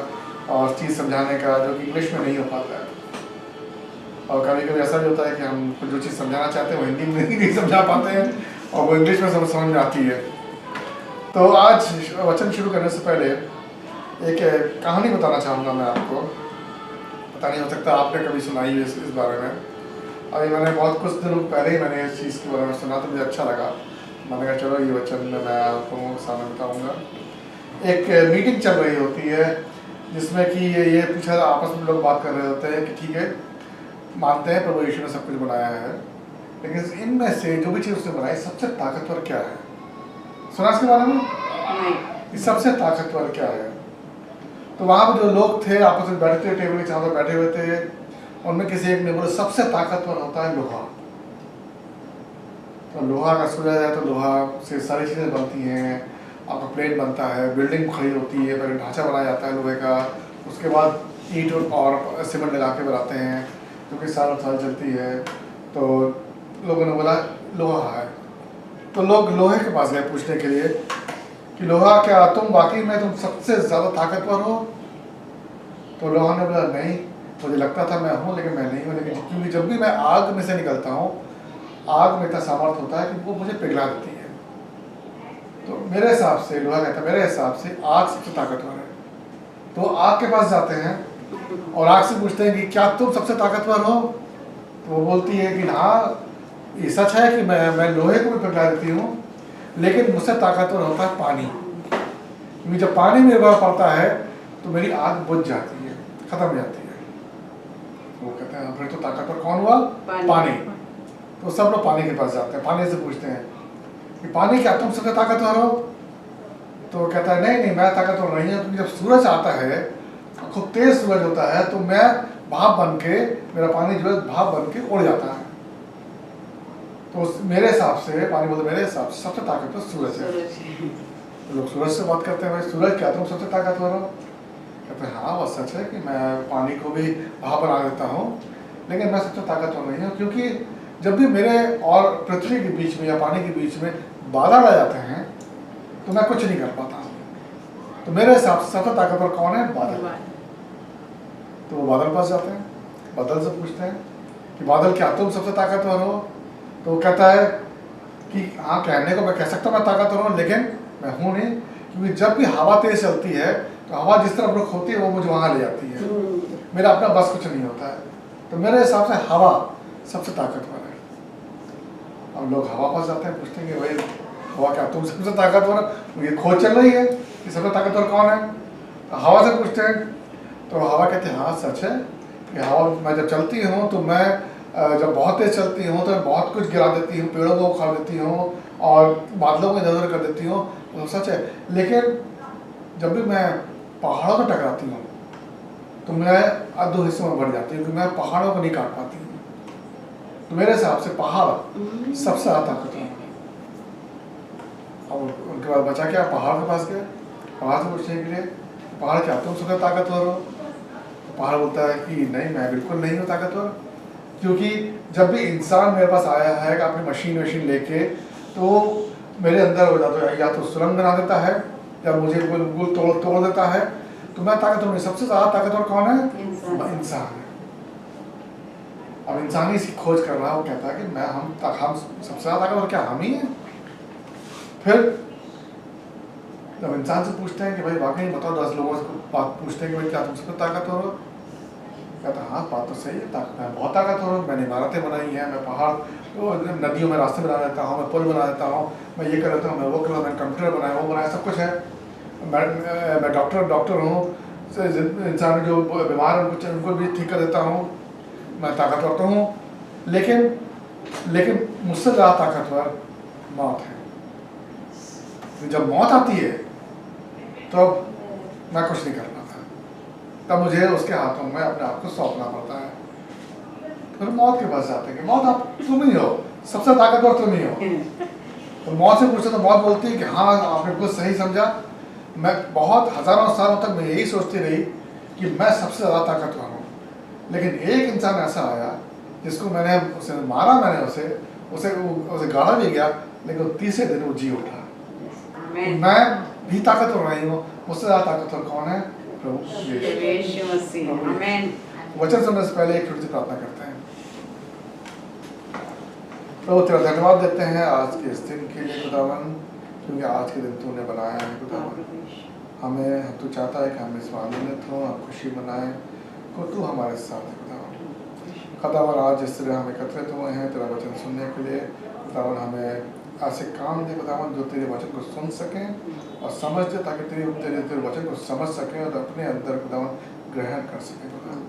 और चीज़ समझाने का, जो कि इंग्लिश में नहीं हो पाता है। और कभी कभी ऐसा भी होता है कि हम जो चीज़ समझाना चाहते हैं वो हिंदी में नहीं समझा पाते हैं और वो इंग्लिश में समझ में आती है। तो आज वचन शुरू करने से पहले एक कहानी बताना चाहूँगा मैं आपको। पता नहीं, हो सकता आपने कभी सुनाई है इस बारे में। अभी मैंने बहुत कुछ दिनों पहले ही मैंने इस चीज़ के बारे में सुना तो मुझे अच्छा लगा। मैंने कहा चलो ये वचन में मैं आपको सामने बताऊँगा। एक मीटिंग चल रही होती है जिसमें कि ये पूछा, आपस में लोग बात कर रहे होते हैं कि ठीक है, मानते हैं प्रभु यीशु ने सब कुछ बनाया है, लेकिन इनमें से जो भी चीज़ उसने बनाई सबसे ताकतवर क्या है? सुना इसके बारे में? नहीं। सबसे ताकतवर क्या है? तो वहाँ पर जो लोग थे आपस में बैठे थे, टेबल के चारों बैठे हुए थे, उनमें किसी एक ने बोला सबसे ताकतवर होता है लोहा। तो लोहा का सोचा जाए तो लोहा से सारी चीज़ें बनती हैं। आपका प्लेन बनता है, बिल्डिंग खड़ी होती है, पहले ढांचा बनाया जाता है लोहे का, उसके बाद ईंट और सीमेंट लगा के बनाते हैं जो कि साल चलती है। तो लोगों ने बोला लोहा है। तो लोग लोहे के पास गए पूछने के लिए कि लोहा, क्या तुम वाकई में तुम सबसे ज़्यादा ताकतवर हो? तो लोहा ने बोला नहीं, मुझे लगता था मैं हूँ लेकिन मैं नहीं हूँ। लेकिन क्योंकि जब भी मैं आग में से निकलता हूँ, आग में इतना सामर्थ्य होता है कि वो मुझे पिघला देती है। तो मेरे हिसाब से लोहा कहता है, मेरे हिसाब से आग सबसे ताकतवर है। तो आग के पास जाते हैं और आग से पूछते हैं कि क्या तुम सबसे ताकतवर हो? तो वो बोलती है कि हाँ, ये सच है कि मैं लोहे को भी पिघला देती हूँ, लेकिन मुझसे ताकतवर होता है पानी। क्योंकि जब पानी मेरे ऊपर पड़ता है तो मेरी आग बुझ जाती है, खत्म हो जाती है। वो कहते हैं फिर तो ताकतवर कौन हुआ? पानी। तो सब लोग पानी के पास जाते हैं, पानी से पूछते हैं कि पानी, क्या तुम सबसे ताकतवर हो? तो वो कहता है नहीं, मैं ताकतवर नहीं हूँ, क्योंकि जब सूरज आता है, खूब तेज सूरज होता है, तो मैं भाप बन के, मेरा पानी जो है भाप बन के उड़ जाता है। तो मेरे हिसाब से, पानी बोलते मेरे हिसाब से सबसे ताकतवर सूरज है। तो लोग सूरज से बात करते हैं, भाई सूरज क्या तुम सबसे ताकतवर हो? कहते हैं हाँ, वो सच है कि मैं पानी को भी भाप बना देता हूँ, लेकिन मैं सबसे ताकतवर नहीं हूँ, क्योंकि जब भी मेरे और पृथ्वी के बीच में या पानी के बीच में बादल आ जाते हैं तो मैं कुछ नहीं कर पाता। तो मेरे हिसाब से सबसे ताकतवर कौन है? बादल। तो वो बादल पास जाते हैं, बादल से पूछते हैं कि बादल क्या तुम सबसे ताकतवर हो? तो वो कहता है कि हाँ, कहने को मैं कह सकता हूँ मैं ताकतवर हूँ, लेकिन मैं हूँ नहीं, क्योंकि जब भी हवा तेज चलती है तो हवा जिस तरफ रुख होती है वो मुझे वहाँ ले जाती है, मेरा अपना बस कुछ नहीं होता है। तो मेरे हिसाब से हवा सबसे ताकतवर है। अब लोग हवा पास जाते हैं, पूछते हैं कि भाई हवा क्या तुम सबसे ताकतवर? ये खोज चल रही है कि सबसे ताकतवर कौन है। तो हवा से पूछते हैं, तो हवा कहते हैं हाँ सच है कि हवा मैं जब चलती हूँ तो मैं जब बहुत तेज चलती हूँ तो मैं बहुत कुछ गिरा देती हूँ, पेड़ों को उखाड़ देती हूँ और बादलों को इधर उधर कर देती हूँ, तो सच है। लेकिन जब भी मैं पहाड़ों को टकराती हूँ तो मैं दो हिस्सों में बढ़ जाती हूँ, क्योंकि मैं पहाड़ों को नहीं काट पाती हूँ। तो मेरे हिसाब से पहाड़ सबसे ज़्यादा ताकतवर है। और उनके बाद बचा क्या, पहाड़ के पास गया, पहाड़ से पूछने के लिए पहाड़ क्या तुम सबसे ताकतवर हो? तो पहाड़ बोलता है कि नहीं, मैं बिल्कुल नहीं हूँ ताकतवर, क्योंकि जब भी इंसान मेरे पास आया है अपनी मशीन लेके, तो मेरे अंदर हो जाता है, या तो सुरंग बना देता है या मुझे बिल्कुल तोड़ देता है। तो मैं ताकतवर नहीं। सबसे ज़्यादा ताकतवर कौन है? इंसान है। अब इंसान ही इसकी खोज कर रहा है, वो कहता है कि हम सबसे ज़्यादा ताकतवर क्या हम ही हैं? फिर जब इंसान से पूछते हैं कि भाई वाकई बताओ, 10 लोगों से बात पूछते हैं कि भाई क्या तुम सबसे ताकतवर हो? कहता हाँ बात तो सही है, मैं बहुत ताकतवर हूँ, मैंने इमारतें बनाई हैं, मैं पहाड़ नदियों में रास्ते बना देता हूँ, मैं पुल बना देता हूँ, मैं ये कर देता हूँ, मैं वो कर देता हूँ, मैं कंप्यूटर बनाया, वो बनाया, सब कुछ है। मैं डॉक्टर हूँ, इंसान जो बीमार है उनको भी ठीक कर देता हूँ, मैं ताकतवर तो हूँ। लेकिन मुझसे ज़्यादा ताकतवर मौत है। जब मौत आती है तो मैं कुछ नहीं कर पाता, तब मुझे उसके हाथों में अपने आप को सौंपना पड़ता है। फिर मौत के पास जाते हैं कि मौत आप तुम ही हो, सबसे ताकतवर तुम ही हो। तो मौत से पूछते तो मौत बोलती है कि हाँ आपने बिल्कुल सही समझा, मैं बहुत हज़ारों सालों तक मैं यही सोचती रही कि मैं सबसे ज़्यादा ताकतवर हूँ। लेकिन एक इंसान ऐसा आया जिसको उसे मारा, मैंने उसे गाड़ा भी गया, लेकिन तीसरे दिन वो जी उठा। मैं भी ताकतवर रही हूँ, मुझसे ज़्यादा ताकतवर कौन है? प्रभु यीशु मसीह। आमीन। वचन सुनने से पहले एक छोटी सी प्रार्थना करते हैं। प्रभु तेरा धन्यवाद देते हैं आज के इस दिन के लिए खुदावन, क्योंकि आज के दिन तूने बनाया है खुदावन। तू चाहता है कि हम इस आनंदित हों, हम खुशी मनाएं, को तू हमारे साथ है खुदावन। आज जिस तरह हम एकत्रित हुए हैं तेरा वचन सुनने के लिए खुदावन, हमें ऐसे काम दे खुदावन जो तेरे वचन को सुन सकें और समझ दे, ताकि तेरे वचन को समझ सकें और अपने अंदर खुदावन ग्रहण कर सकें खुदावन।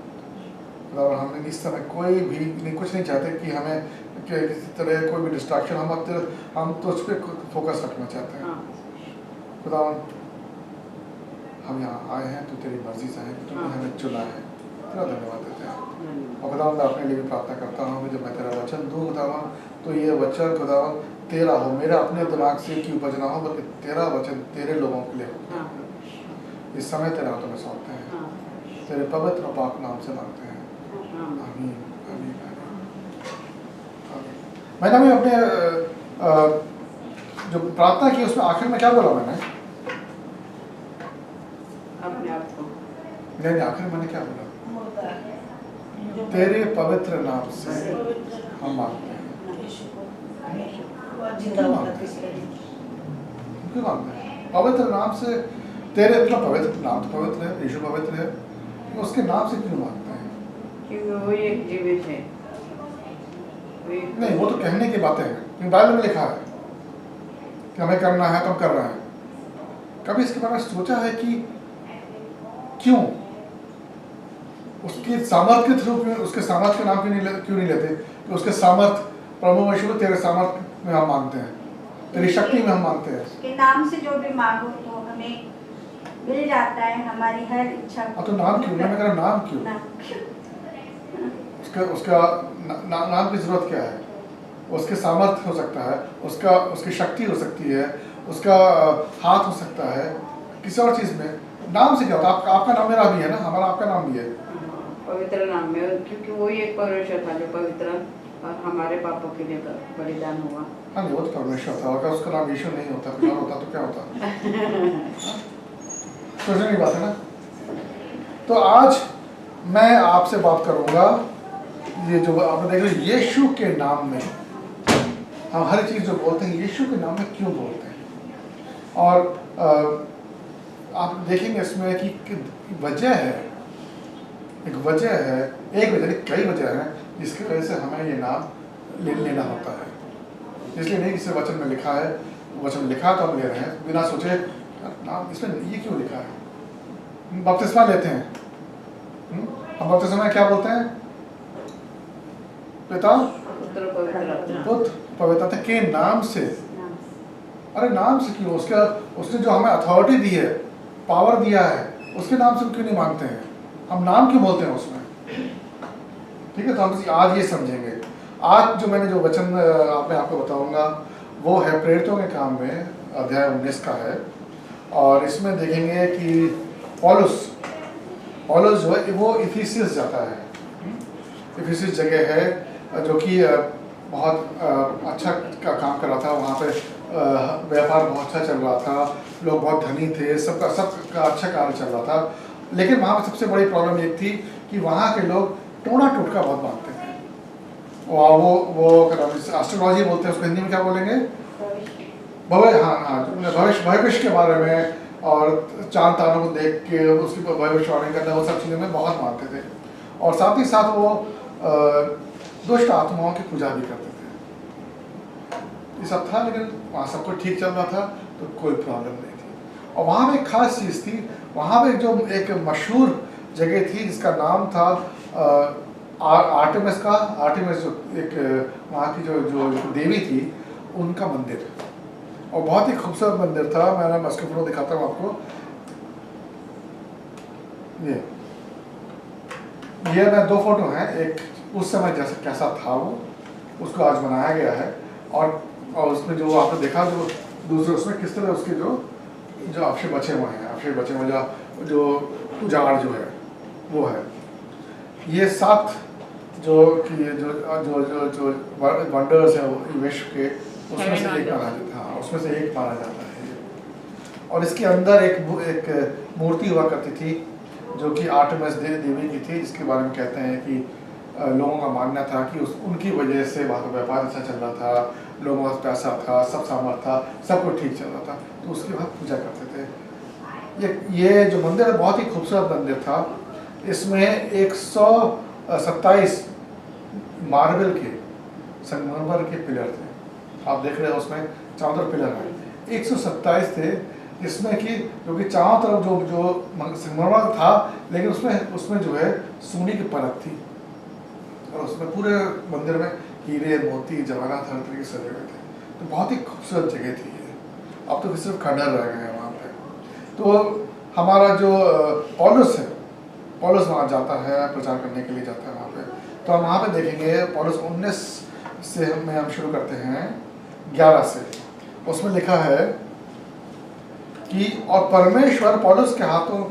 हमने इस समय कोई भी कुछ नहीं चाहते कि हमें किसी तरह कोई भी डिस्ट्रैक्शन, हम तो उस पर फोकस रखना चाहते हैं खुदावन। हम यहाँ आए हैं तो तेरी मर्जी से हैं, तूने हमें चुना है, तेरा धन्यवाद देते हैं। और खुदावन मैं अपने लिए भी प्रार्थना करता हूँ कि जब मैं तेरा वचन दूँ खुदावन, तो ये वचन खुदावन तेरा हो, मेरा अपने दिमाग से की उपज ना हो, बल्कि तेरा वचन तेरे लोगों के लिए हो। इस समय तेरे हाथों में सौंपते हैं, तेरे पवित्र और पाक नाम से मांगते हैं, आमीन आमीन आमीन। मैंने भी अपने जो प्रार्थना की उसमें आखिर में क्या बोला मैंने? अपने आप को नहीं, आखिर मैंने क्या बोला? तेरे पवित्र नाम से हम मांगते हैं। क्यों मांगते हैं? पवित्र नाम से, तेरे इतना पवित्र नाम तो पवित्र है, यीशु पवित्र है, उसके नाम से क्यों मांगते हैं? क्योंकि वो एक जीवित है। नहीं, वो तो कहने की बातें हैं, बाइबल में लिखा है कि हमें करना है तो हम कर रहे हैं। कभी इसके बारे में सोचा है कि क्यों उसकी सामर्थ्य के थ्रू, उसके सामर्थ्य के नाम क्यों नहीं लेते? कि उसके सामर्थ्य, प्रभु यीशु को तेरे सामर्थ्य में हम मांगते हैं, तेरी शक्ति में हम मांगते हैं। उसके नाम से जो भी मांगो तो हमें मिल जाता है, हमारी हर इच्छा। तो नाम क्यों? मैं कह रहा नाम क्यों? उसका नाम की जरूरत क्या है? उसके सामर्थ्य हो सकता है, उसकी शक्ति हो सकती है, उसका हाथ हो सकता है, किसी और चीज़ में। नाम से क्या होता है? आपका नाम मेरा भी है ना, हमारा आपका नाम भी है, पवित्र नाम में, क्योंकि वही एक परमेश्वर था जो पवित्र और हमारे पापों के लिए बलिदान हुआ। हाँ वो तो परमेश्वर था, अगर उसका नाम यीशु नहीं होता, कुछ और होता तो क्या होता? सोचने की बात है ना। तो आज मैं आपसे बात करूंगा, ये जो आपने देख रहे यीशु के नाम में, हम हर चीज़ जो बोलते हैं यीशु के नाम में क्यों बोलते हैं। और आप देखेंगे इसमें कि वजह है, एक वजह है, एक वजह नहीं कई वजह हैं जिसकी वजह से हमें ये नाम लेना होता है। इसलिए नहीं किसी वचन में लिखा है, वचन लिखा तो हम ले रहे हैं बिना सोचे नाम इसमें ये क्यों लिखा है। बपतिस्मा लेते हैं, हम बपतिस्मा में क्या बोलते हैं? पिता पुत्र पवित्र आत्मा के नाम से। अरे नाम से क्यों? उसने जो हमें अथॉरिटी दी है, पावर दिया है, उसके नाम से क्यों नहीं मानते हैं? हम नाम क्यों बोलते हैं उसमें? ठीक है, तो हम आज ये समझेंगे। आज जो मैंने जो वचन आपको बताऊंगा वो है प्रेरितों के काम में अध्याय 19 का है। और इसमें देखेंगे कि पौलुस जो है वो इफिसियस जाता है। इफिसियस जगह है जो कि बहुत अच्छा काम कर रहा था। वहाँ पे व्यापार बहुत अच्छा चल रहा था, लोग बहुत धनी थे, सबका अच्छा कार्य चल रहा था। लेकिन वहाँ पर सबसे बड़ी प्रॉब्लम ये थी कि वहाँ के लोग टोना टोटका बहुत मानते थे। और वो एस्ट्रोलॉजी बोलते हैं, उसको हिंदी में क्या बोलेंगे? भविष्य के बारे में और चांद तारों को देख के उसकी भविष्यवाणी करना, वो सब चीज़ों में बहुत मानते थे। और साथ ही साथ वो दुष्ट आत्माओं की पूजा भी करते थे। ये सब था, लेकिन वहाँ सब कुछ ठीक चल रहा था तो कोई प्रॉब्लम नहीं थी। और वहाँ में एक खास चीज़ थी, वहाँ पे जो एक मशहूर जगह थी जिसका नाम था आर्टेमिस जो एक वहाँ की जो देवी थी, उनका मंदिर। और बहुत ही खूबसूरत मंदिर था। मैं उसके फोटो दिखाता हूँ आपको। ये मैं 2 फोटो हैं, एक उस समय जैसा कैसा था वो, उसको आज बनाया गया है। और उसमें जो आपने देखा जो दूसरे उसमें किस तरह उसके जो अवशेष बचे हुए हैं, जो उजाड़ जो है वो है। ये 7 जो वंडर्स हैं विश्व के, उसमें से एक माना जाता है। हाँ, उसमें से एक माना जाता है। और इसके अंदर एक मूर्ति हुआ करती थी जो कि आर्टेमिस देवी की थी, जिसके बारे में कहते हैं कि लोगों का मानना था कि उनकी वजह से वहाँ का व्यापार अच्छा चल रहा था, लोगों के पास पैसा था, सब सामर्थ था, सब कुछ ठीक चल रहा था, तो उसके बाद पूजा करते थे। ये जो मंदिर है बहुत ही खूबसूरत मंदिर था। इसमें 127 मार्बल के संगमरमर के पिलर थे। आप देख रहे हैं उसमें चारों तरफ पिलर हैं, 127 थे। इसमें कि जो कि चारों तरफ जो संगमरमर था, लेकिन उसमें जो है सोने की परत थी। और उसमें पूरे मंदिर में हीरे मोती जवाहरात हर तरह के सजे हुए थे। तो बहुत ही खूबसूरत जगह थी ये। अब तो सिर्फ खंडहर रह गए हैं वहाँ पे। तो हमारा जो पौलुस है, पौलुस वहाँ जाता है, प्रचार करने के लिए जाता है वहाँ पे। तो हम वहाँ पे देखेंगे पौलुस 19 से हम शुरू करते हैं 11 से। उसमें लिखा है कि और परमेश्वर पौलुस के हाथों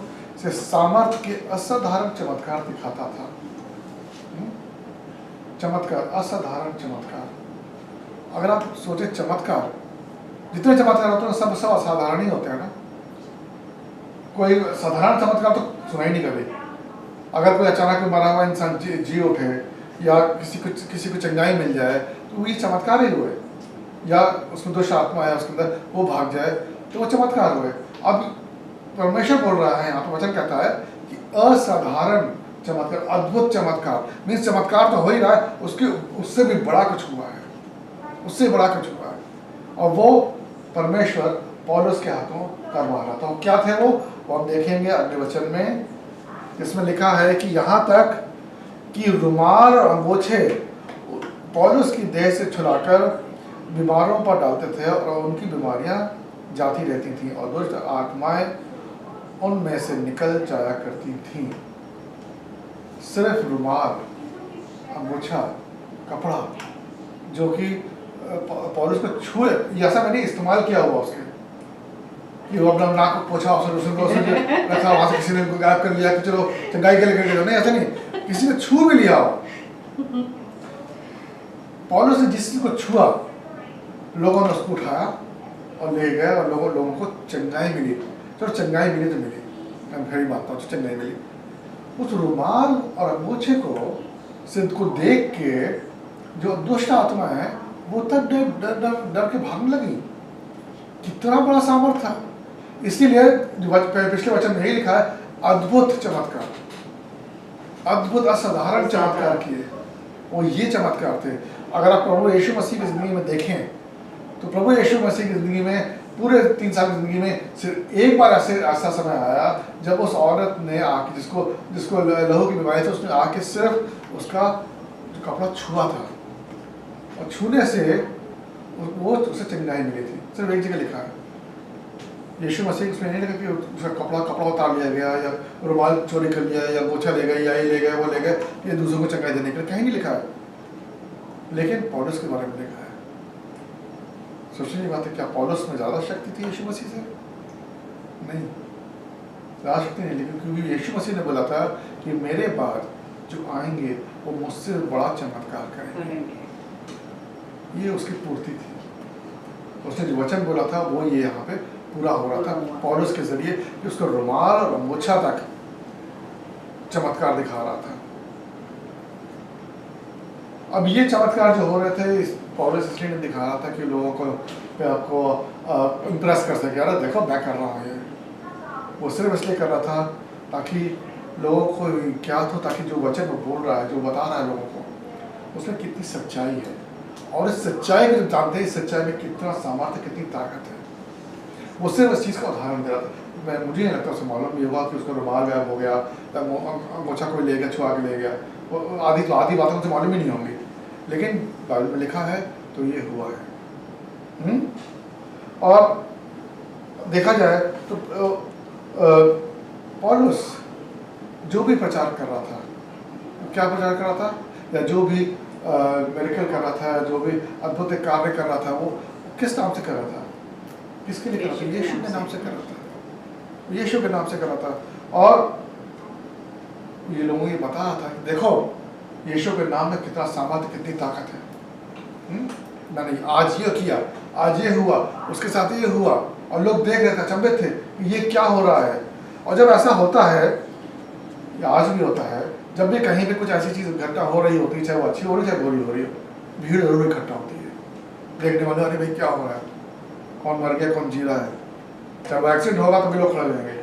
से सामर्थ के असाधारण चमत्कार दिखाता था। चमत्कार, असाधारण चमत्कार। अगर आप सोचे चमत्कार, जितने चमत्कार होते हैं सब असाधारण ही होते हैं ना। कोई साधारण चमत्कार तो सुना ही नहीं कभी। अगर कोई अचानक मरा हुआ इंसान जी उठे, या किसी को चंगाई मिल जाए, तो ये चमत्कार ही हुए। या उसमें दुष्ट आत्मा है उसके अंदर, वो भाग जाए, तो वो चमत्कार हुए। अब परमेश्वर बोल रहा है यहाँ पर, वचन कहता है कि असाधारण चमत्कार, अद्भुत चमत्कार। मीन्स चमत्कार तो हो ही रहा है, उससे भी बड़ा कुछ हुआ है, उससे बड़ा कुछ हुआ है। और वो परमेश्वर पौलुस के हाथों करवा रहा था। क्या थे वो हम देखेंगे अगले वचन में। इसमें लिखा है कि यहाँ तक कि रुमाल और अंगोछे पौलुस की देह से छुलाकर बीमारों पर डालते थे, और उनकी बीमारियां जाती रहती थीं, और दुष्ट आत्माएं उनमें से निकल जाया करती थीं। सिर्फ रुमाल, अंगोछा, कपड़ा जो कि पौलुस को छुए, ऐसा मैंने इस्तेमाल किया हुआ उसके, कि वो अपना नाक को पोछा, उसने रखा, वहाँ से किसी ने गायब कर लिया कि चलो चंगाई के लिए करके, नहीं ऐसा नहीं, किसी ने छू भी लिया हो। पौलुस ने जिस को छुआ, लोगों ने उसको उठाया और ले गए, और लोगों को चंगाई मिली। चलो चंगाई मिली तो मिली, मैं फिर ही मानता हूँ चंगाई मिली। उस रुमाल और अंगूछे को देख के जो दुष्ट आत्मा है वो तब डर डर डर डर के भागने लगी। कितना बड़ा सामर्थ था। इसीलिए पिछले वचन में यही लिखा है, अद्भुत चमत्कार, अद्भुत असाधारण चमत्कार किए। वो ये चमत्कार थे। अगर आप प्रभु यीशु मसीह की ज़िंदगी में देखें तो प्रभु यीशु मसीह की ज़िंदगी में पूरे 3 साल की ज़िंदगी में सिर्फ एक बार ऐसा समय आया जब उस औरत ने आके जिसको लहू की बीमारी थी, उसने आके सिर्फ उसका कपड़ा छुआ था और छूने से वो उसे चंगाई मिली थी। सिर्फ एक जगह लिखा है। यीशु मसीह उसमें नहीं लिखा कि उसका कपड़ा उतार लिया गया या रुमाल चोरी कर लिया या गोछा ले गए या ये ले गए वो ले गए, ये दूसरों को चंगाई देने के लिए कहीं नहीं लिखा है। लेकिन पौलुस के बारे में लिखा है। सोचने की बात है, क्या पौलुस में ज़्यादा शक्ति थी यीशु मसीह से? नहीं, ज़्यादा शक्ति नहीं, लेकिन क्योंकि यीशु मसीह ने बोला था कि मेरे बाद जो आएंगे वो मुझसे बड़ा चमत्कार करेंगे। ये उसकी पूर्ति थी। उसने जो वचन बोला था वो ये यहाँ पे पूरा हो रहा था पौलुस के जरिए, कि उसका रुमाल और अंगूछा तक चमत्कार दिखा रहा था। अब ये चमत्कार जो हो रहे थे, पौलुस इसलिए दिखा रहा था कि लोगों को इम्प्रेस कर सके, अरे देखो मैं कर रहा हूँ ये। वो सिर्फ इसलिए कर रहा था ताकि लोगों को क्या हो, ताकि जो वचन वो बोल रहा है, जो बता रहा है लोगों को, उसमें कितनी सच्चाई है। और इस सच्चाई को जब जानते हैं, इस सच्चाई में कितना सामर्थ्य, कितनी ताकत है। वो सिर्फ इस चीज़ का उदाहरण दे रहा था। मुझे नहीं लगता उसे मालूम ये हुआ कि उसका रुमाल गायब हो गया या अंगूछा कोई ले गया, छुआ के ले गया। वो आधी बातें मुझे मालूम ही नहीं होंगी, लेकिन बाइबल में लिखा है तो ये हुआ है। और देखा जाए तो पौलुस जो भी प्रचार कर रहा था, क्या प्रचार कर रहा था, या जो भी मिरेकल कर रहा था, जो भी अद्भुत कार्य कर रहा था, वो किस नाम से कर रहा था? किसके लिए कर रहा था? यीशु के नाम से कर रहा था। यीशु के नाम से कर रहा था। और ये लोगों को ये बता रहा था कि देखो यीशु के नाम में कितना सामर्थ्य, कितनी ताकत है। मैंने आज ये किया, आज ये हुआ, उसके साथ ये हुआ, और लोग देख रहे थे, अचंभित थे कि ये क्या हो रहा है। और जब ऐसा होता है, या आज भी होता है, जब भी कहीं पे कुछ ऐसी चीज़ घटना हो रही होती है, चाहे वो अच्छी हो रही है चाहे बुरी हो रही हो, भीड़ जरूर इकट्ठा होती है देखने वाले, अरे भाई क्या हो रहा है, कौन मर गया, कौन जी रहा है। चाहे वो एक्सीडेंट होगा तो भी लोग खड़े हो जाएंगे,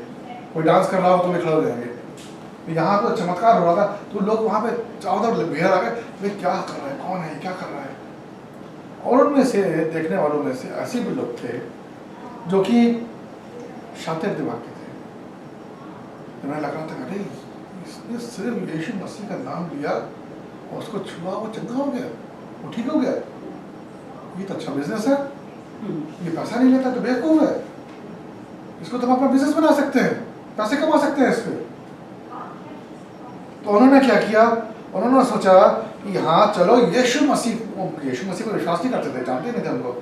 कोई डांस कर रहा हो तो भी खड़े हो जाएंगे। यहाँ तो चमत्कार हो रहा था तो लोग वहाँ पे चारों तरफ भीड़ आ गए, भाई क्या कर रहा है, कौन है, क्या कर रहा है। और उनमें से देखने वालों में से ऐसे भी लोग थे जो कि शातिर दिमाग के थे। उन्हें लग रहा था अरे इसने सिर्फ यीशु मसीह का नाम लिया और उसको छुआ, वो चंगा हो गया, वो ठीक हो गया, ये तो अच्छा बिजनेस है, ये पैसा नहीं लेता तो बेवकूफ है, इसको तो हम अपना बिजनेस बना सकते हैं, पैसे कमा सकते हैं इससे। तो उन्होंने क्या किया, उन्होंने सोचा कि हाँ चलो यीशु मसीह को विश्वास नहीं करते थे, जानते नहीं थे उनको,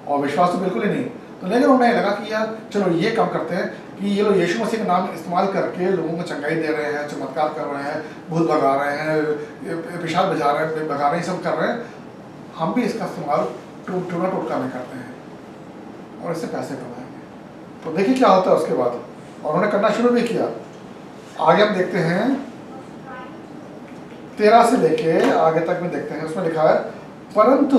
और विश्वास तो बिल्कुल ही नहीं। तो लेकिन उन्हें लगा कि यार चलो ये काम करते हैं कि ये लोग यीशु मसीह का नाम इस्तेमाल करके लोगों को चंगाई दे रहे हैं, चमत्कार कर रहे हैं, भूत भगा रहे हैं, पेशाब भगा रहे हैं, सब कर रहे हैं, हम भी इसका इस्तेमाल टूना टोटका में करते हैं और इससे पैसे कमाएंगे। तो देखिए क्या होता है उसके बाद, और उन्होंने करना शुरू भी किया। आगे हम देखते हैं 13 से लेके आगे तक में देखते हैं, उसमें लिखा है, परंतु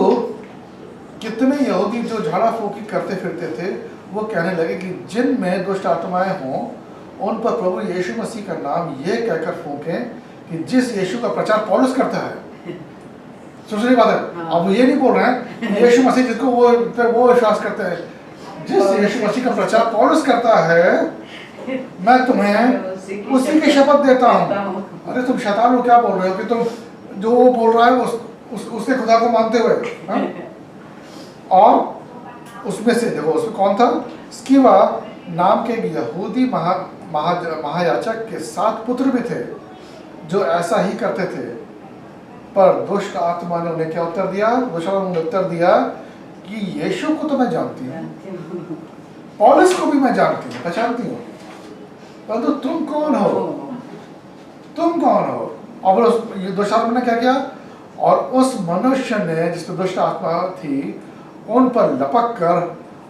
कितने यहूदी जो झाड़ा फूकी करते फिरते थे वो कहने लगे कि जिन में दुष्ट आत्माएं हों उन पर प्रभु यीशु मसीह का नाम ये कहकर फूकें कि जिस यीशु का प्रचार पौलुस करता है। सोचने की बात है, अब वो ये नहीं बोल रहे हैं यीशु मसीह जिसको वो विश्वास करते हैं, जिस यीशु मसीह का प्रचार पौलुस करता है मैं तुम्हें उसी की शपथ देता हूँ। अरे तुम शैतान हो, क्या बोल रहे हो कि तुम जो वो बोल रहा है उसके खुदा को मानते हुए। और उसमें से देखो उसमें कौन था, स्किवा नाम के यहूदी महायाजक के 7 पुत्र भी थे जो ऐसा ही करते थे। पर दुष्ट आत्मा ने उन्हें क्या उत्तर दिया, दुष्ट आत्मा ने उत्तर दिया कि यीशु को तो मैं जानती हूँ, पौलुस को भी मैं जानती हूँ, पहचानती हूँ, परंतु तुम कौन हो, तुम कौन हो। और उस दुष्ट आत्मा ने क्या किया, और उस मनुष्य ने जिसमें दुष्ट आत्मा थी उन पर लपक कर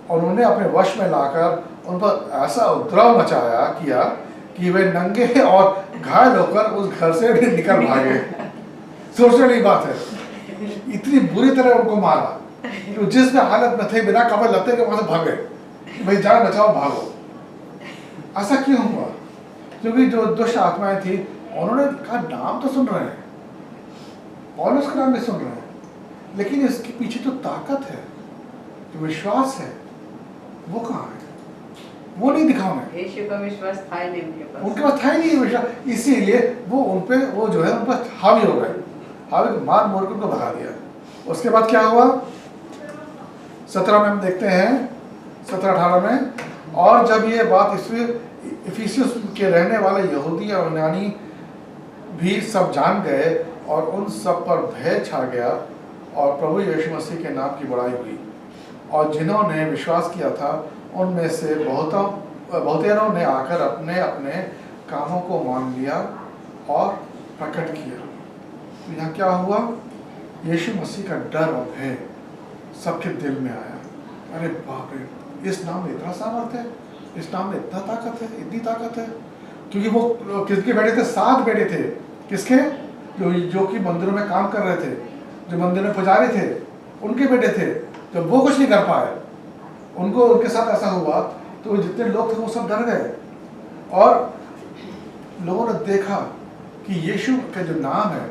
और उन्हें अपने वश में लाकर उन पर ऐसा उपद्रव मचाया किया कि वे नंगे और घायल होकर उस घर से निकल भागे। सोचने वाली बात है, इतनी बुरी तरह उनको मारा कि जिस में हालत में थे बिना कपड़े लते के वहां से भागे, भाई जान बचाओ भागो। ऐसा क्यों हुआ? क्योंकि जो दुष्ट आत्माएं थी उन्होंने कहा नाम तो सुन रहे हैं, पौलुस का नाम भी सुन रहे हैं, लेकिन इसके पीछे जो ताकत है, जो विश्वास है, वो कहाँ है? वो नहीं दिखा उन्हें। यीशु का विश्वास था ही नहीं उनके पास था ही नहीं विश्वास, इसीलिए वो उन पे वो जो है उन पर हावी हो गए, हावी मार मोर के उनको भगा दिया। उसके बाद क्या हुआ? 17 में हम देखते हैं, 17-18 में, और जब ये बात इफिसियस के रहने वाले यहूदी और यूनानी भी सब जान गए और उन सब पर भय छा गया और प्रभु यीशु मसीह के नाम की बड़ाई हुई, और जिन्होंने विश्वास किया था उनमें से बहुतेरों ने आकर अपने अपने कामों को मान लिया और प्रकट किया। तो यहाँ क्या हुआ? यीशु मसीह का डर और भय सबके दिल में आया। अरे बाप रे, इस नाम में इतना सामर्थ्य है, इस नाम में इतना ताकत है, इतनी ताकत है। क्योंकि वो किसके बेटे थे? 7 बेटे थे। किसके? जो कि मंदिरों में काम कर रहे थे, जो मंदिर में पुजारी थे, उनके बेटे थे। जब वो कुछ नहीं कर पाए, उनको उनके साथ ऐसा हुआ तो जितने लोग थे वो सब डर गए, और लोगों ने देखा कि यीशु का जो नाम है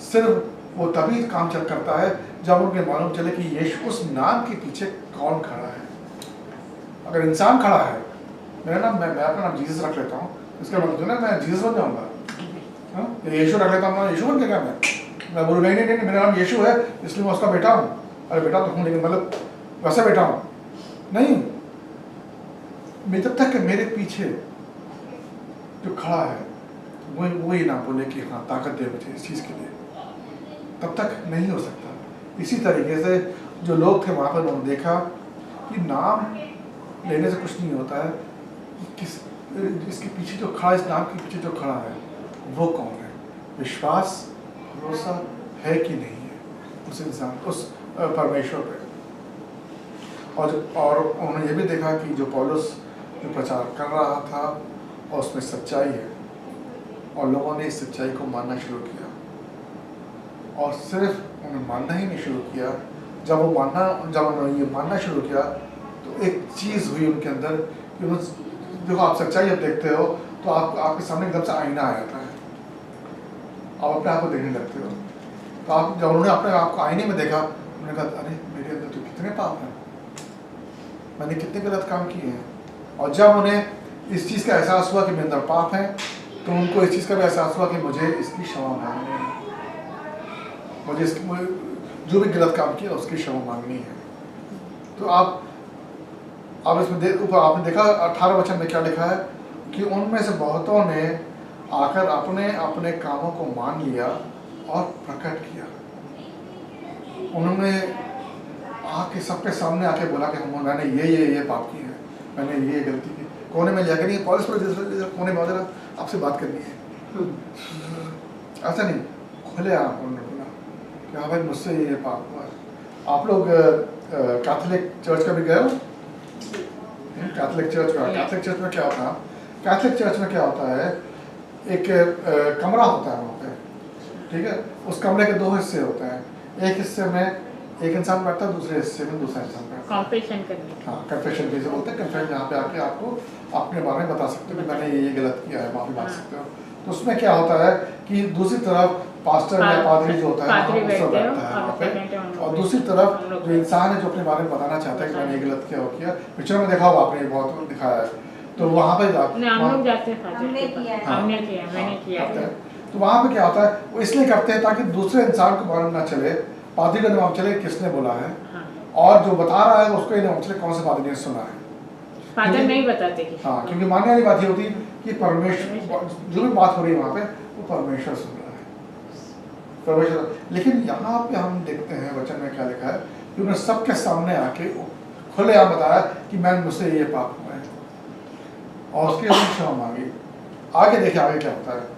सिर्फ वो तभी काम चल करता है जब उनके मालूम चले कि यीशु, उस नाम के पीछे कौन खड़ा है। अगर इंसान खड़ा है, मेरा नाम मैं अपना नाम जीसस रख लेता हूँ, इसका मतलब ना मैं जीसस बन जाऊँगा, यीशु रख लेता हूँ, यीशु बन के क्या मैं बोलूँ नहीं नहीं नहीं मेरा नाम यीशु है इसलिए मैं उसका बेटा हूँ। अरे बेटा तो हूँ, लेकिन मतलब वैसा बेटा हूँ नहीं। मैं जब तक मेरे पीछे जो खड़ा है वो ये ना बोले कि हाँ ताकत दे मुझे इस चीज़ के लिए, तब तक नहीं हो सकता। इसी तरीके से जो लोग थे वहाँ पर उन्होंने देखा कि नाम लेने से कुछ नहीं होता है, इसके पीछे जो खड़ा, इस नाम के पीछे जो खड़ा है वो कौन है? विश्वास, भरोसा है कि नहीं है उस इंसान, उस परमेश्वर पे। और उन्होंने ये भी देखा कि जो पौलुस जो प्रचार कर रहा था और उसमें सच्चाई है, और लोगों ने इस सच्चाई को मानना शुरू किया। और सिर्फ उन्हें मानना ही नहीं शुरू किया, जब उन्होंने ये मानना शुरू किया तो एक चीज़ हुई उनके अंदर कि देखो आप सच्चाई जब देखते हो तो आपके सामने एकदम से आईना आ जाता है, आप अपने आप को देखने लगते हो। तो आप जब उन्होंने अपने आप को आईने में देखा, उन्होंने कहा अरे मेरे अंदर तो कितने पाप हैं, मैंने कितने गलत काम किए हैं। और जब उन्हें इस चीज़ का एहसास हुआ कि मेरे अंदर पाप है, तो उनको इस चीज़ का भी एहसास हुआ कि मुझे इसकी क्षमा मांगनी है, मुझे जो भी गलत काम किया उसकी क्षमा मांगनी है। तो आप इसमें ऊपर आपने देखा 18 वचन में क्या लिखा है कि उनमें से बहुतों ने आकर अपने अपने कामों को मान लिया और प्रकट किया। उन्होंने आके सबके सामने आके बोला कि मैंने ये पाप किए हैं, मैंने ये गलती की। कोने में जाकर नहीं, पौलुस पर कोने में आपसे बात करनी है, ऐसा नहीं, खुले आप उन्होंने बोला कि हाँ भाई मुझसे ये पाप हुआ है। आप लोग कैथोलिक चर्च का भी गए हो? कैथोलिक चर्च में क्या होता है? कैथोलिक चर्च में क्या होता है, एक कमरा होता है वहाँ पे, ठीक है। उस कमरे के 2 हिस्से होते हैं, एक हिस्से में एक इंसान बैठता है, दूसरे हिस्से में दूसरा इंसान बैठता है। कॉन्फेशन करने, हाँ कन्फेशन जैसे बोलते हैं, कन्फेशन जहाँ पे आके आपको अपने बारे में बता सकते हो कि मैंने ये गलत किया है, माफी मांग सकते हो। तो उसमें क्या होता है कि दूसरी तरफ पास्टर या पादरी जो होता है वो सब बैठता है वहाँ पे, और दूसरी तरफ जो इंसान है जो अपने बारे में बताना चाहता है कि मैंने ये गलत किया, वो किया। पिक्चर में देखा होगा आपने, बहुत दिखाया है। तो वहाँ पे तो वहाँ पे क्या होता है, वो इसलिए करते हैं ताकि दूसरे इंसान को मालूम ना चले, पादरी को मालूम चले किसने बोला है, और जो बता रहा है उसको ये मालूम चले कौन से पादरी ने सुना है। फादर नहीं बताते कि हाँ, क्योंकि मानने वाली बात ये होती है कि परमेश्वर जो भी बात हो रही है वहाँ पे वो परमेश्वर सुन रहा है, परमेश्वर। लेकिन यहाँ पे हम देखते हैं वचन में क्या लिखा है कि उन्होंने सबके सामने आके खुलेआम बताया कि मैं मुझसे ये पाप हुआ है, और उसके लिए क्षमा मांगी। आगे देखिए आगे क्या होता है,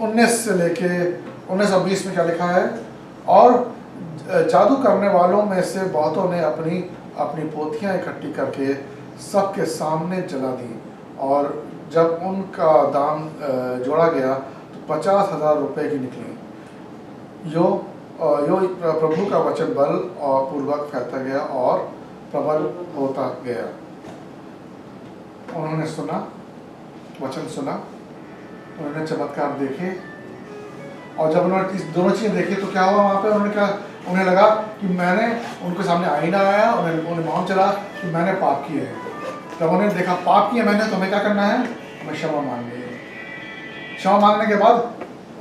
19 से लेके 19 और 20 में क्या लिखा है, और जादू करने वालों में से बहुतों ने अपनी पोथियां इकट्ठी करके सबके सामने जला दी और जब उनका दाम जोड़ा गया तो 50,000 रुपये की निकली। यो प्रभु का वचन बल और पूर्वक फैलता गया और प्रबल होता गया। उन्होंने सुना, वचन सुना, उन्होंने चमत्कार देखे, और जब उन्होंने इस दोनों चीज़ें देखी तो क्या हुआ वहाँ पे? उन्हें लगा कि मैंने, उनके सामने आईना आया, उन्हें मालूम चला कि मैंने पाप किए हैं। जब उन्होंने देखा पाप किए मैंने, तो हमें क्या करना है? हमें क्षमा मांगनी है। क्षमा मांगने के बाद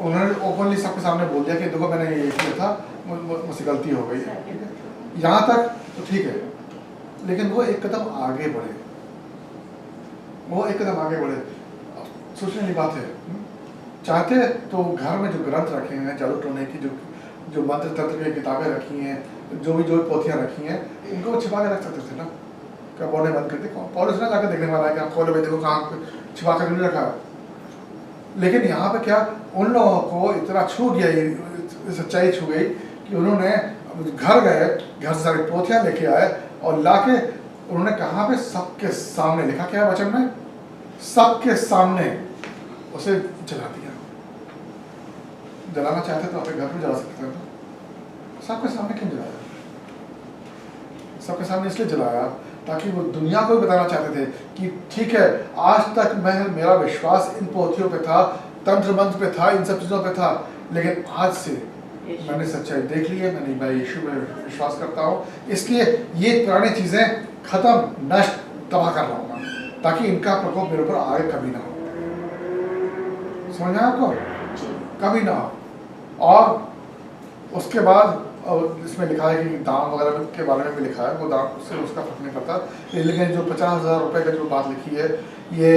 उन्होंने ओपनली सबके सामने बोल दिया कि देखो मैंने ये किया था, मुझसे गलती हो गई है। यहाँ तक तो ठीक है, लेकिन वो एक कदम आगे बढ़े, सोचने वाली बात है। चाहते तो घर में जो ग्रंथ रखे हैं, जादू टोने की जो मंत्र तंत्र की किताबें रखी हैं, जो पोथियाँ रखी हैं, उनको छिपा के रख सकते थे ना। क्या बोलने बंद कर दे, पौलुस ना जाकर देखने वाला है कि आप खोलो भाई देखो कहाँ छिपा कर नहीं रखा। लेकिन यहाँ पे क्या उन लोगों को इतना छू गया, ये सच्चाई छू गई कि उन्होंने घर गए, घर से सारी पोथियाँ लेके आए और लाके उन्होंने कहाँ पे? सबके सामने लिखा। क्या वचन में? सबके सामने उसे जला दिया। जलाना चाहते तो अपने घर में जला सकते थे, सबके सामने क्यों जलाया? सबके सामने इसलिए जलाया ताकि वो दुनिया को भी बताना चाहते थे कि ठीक है, आज तक मेरा विश्वास इन पोथियों पे था, तंत्र मंत्र पे था, इन सब चीज़ों पे था, लेकिन आज से मैंने सच्चाई देख ली है, मैं यीशु में विश्वास करता हूँ, इसलिए ये पुरानी चीज़ें खत्म, नष्ट, तबाह कर रहा हूँ, ताकि इनका प्रकोप मेरे ऊपर आगे कभी ना हो। समझ आया आपको? कभी ना हो। और उसके बाद इसमें लिखा है कि दाम वगैरह के बारे में भी लिखा है, वो दाम उससे उसका फर्क नहीं पड़ता, लेकिन जो 50,000 रुपये का जो बात लिखी है, ये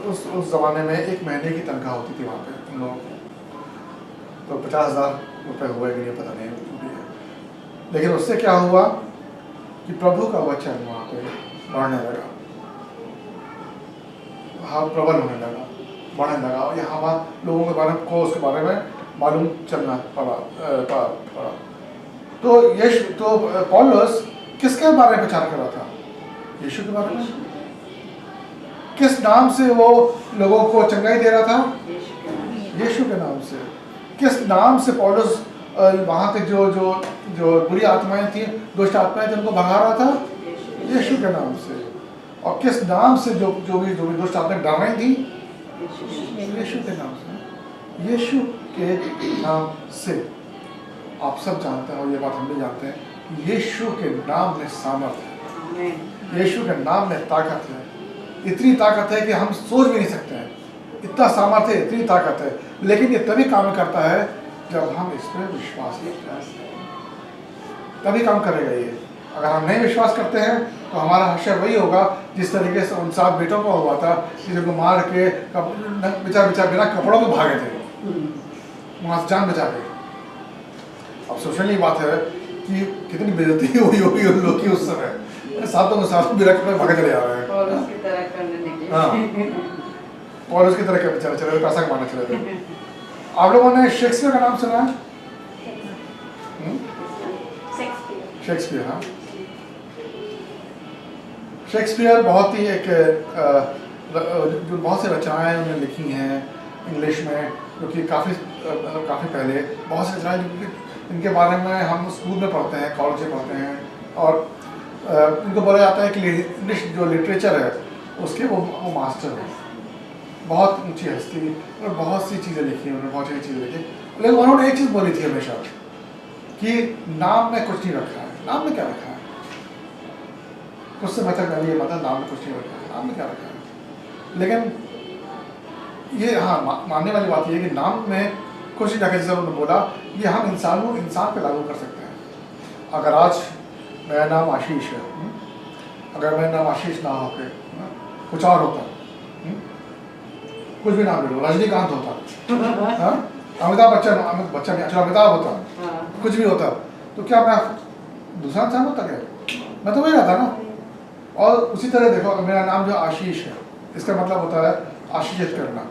उस ज़माने में 1 महीने की तनख्वाह होती थी वहाँ पे उन लोगों की। तो 50,000 रुपये हुए कि नहीं पता नहीं है, लेकिन उससे क्या हुआ कि प्रभु का वचन वहाँ पे बढ़ने लगा, हाँ प्रबल होने लगा, बढ़ने लगा, और यहाँ लोगों के बारे में उसके बारे में मालूम चलना पड़ा। तो पौलुस किसके बारे में प्रचार कर रहा था? यीशु के बारे में। किस नाम से वो लोगों को चंगाई दे रहा था? यीशु के नाम से। किस नाम से पौलुस वहाँ के जो बुरी आत्माएं थी, दुष्ट आत्माएं थी, उनको भगा रहा था? यीशु के नाम से। और किस नाम से जो भी दुष्ट आत्माएं डर रही थी? यीशु के नाम से। यीशु के नाम से। आप सब जानते हैं, और ये बात हम भी जानते हैं, कि यीशु के नाम में सामर्थ है, यीशु के नाम में ताकत है। इतनी ताकत है कि हम सोच भी नहीं सकते हैं, इतना सामर्थ्य है, इतनी ताकत है। लेकिन ये तभी काम करता है जब हम इस पर विश्वास करते हैं, तभी काम करेगा ये। अगर हम नहीं विश्वास करते हैं तो हमारा हश्र वही होगा जिस तरीके से उन 7 बेटों को हुआ था, जिनको मार के बेचारा बिना कपड़ों को भागे थे, वहाँ से जान बचा गई। अब सोचने की बात है कि कितनी बेइज्जती हुई होगी उन लोग की उस समय। सातों बिना कपड़े भागे चले जा रहे हैं। पौलुस की तरह करने निकले। हाँ, पौलुस की तरह करने चले, पैसा कमाने चले थे। आप लोगों ने शेक्सपियर का नाम सुना है? शेक्सपियर, हाँ। शेक्सपियर बहुत ही जो बहुत सी रचनाएं उन्होंने लिखी हैं इंग्लिश में, जो कि काफ़ी पहले बहुत सी रचनाएं इनके बारे में हम स्कूल में पढ़ते हैं, कॉलेज में पढ़ते हैं, और इनको बोला जाता है कि इंग्लिश जो लिटरेचर है उसके वो मास्टर है। बहुत ऊंची हस्ती और बहुत सी चीज़ें लिखी उन्होंने, बहुत सी चीज़ें लिखी। लेकिन उन्होंने एक चीज़ बोली थी हमेशा कि नाम में कुछ नहीं रखा है। नाम में क्या रखा है? कुछ से मतलब पहले ये मतलब नाम में कुछ नहीं रखा है, नाम में क्या रखा है? लेकिन ये हाँ मानने वाली बात ये है कि नाम में कुछ नहीं रखा, जैसे उन्होंने बोला, ये हम इंसान पे लागू कर सकते हैं। अगर आज मेरा नाम आशीष है, अगर मेरा नाम आशीष ना होकर कुछ और होता, कुछ भी नाम ले लो, रजनीकांत होता, अमिताभ बच्चन अच्छा अमिताभ होता, कुछ भी होता, तो क्या मैं दूसरा इंसान होता क्या? मैं तो वही रहता ना। और उसी तरह देखो, अगर मेरा नाम जो आशीष है, इसका मतलब होता है आशीषित करना,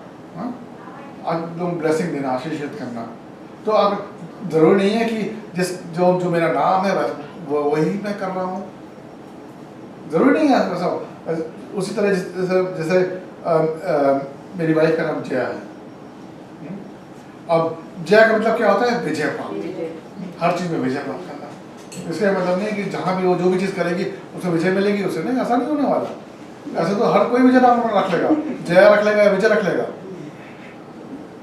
ब्लेसिंग देना, आशीषित करना। तो अब जरूरी नहीं है कि जो मेरा नाम है वो वही मैं कर रहा हूँ, जरूरी नहीं है वैसा। उसी तरह जैसे मेरी वाइफ का नाम जया है। अब जया का मतलब क्या होता है? विजय प्राप्त, हर चीज़ में विजय प्राप्त करना। इसका मतलब नहीं है कि जहाँ भी वो जो भी चीज़ करेगी उसे विजय मिलेगी, उसे नहीं, ऐसा नहीं होने वाला। ऐसे तो हर कोई विजय नाम रख लेगा, जया रख लेगा या विजय रख लेगा।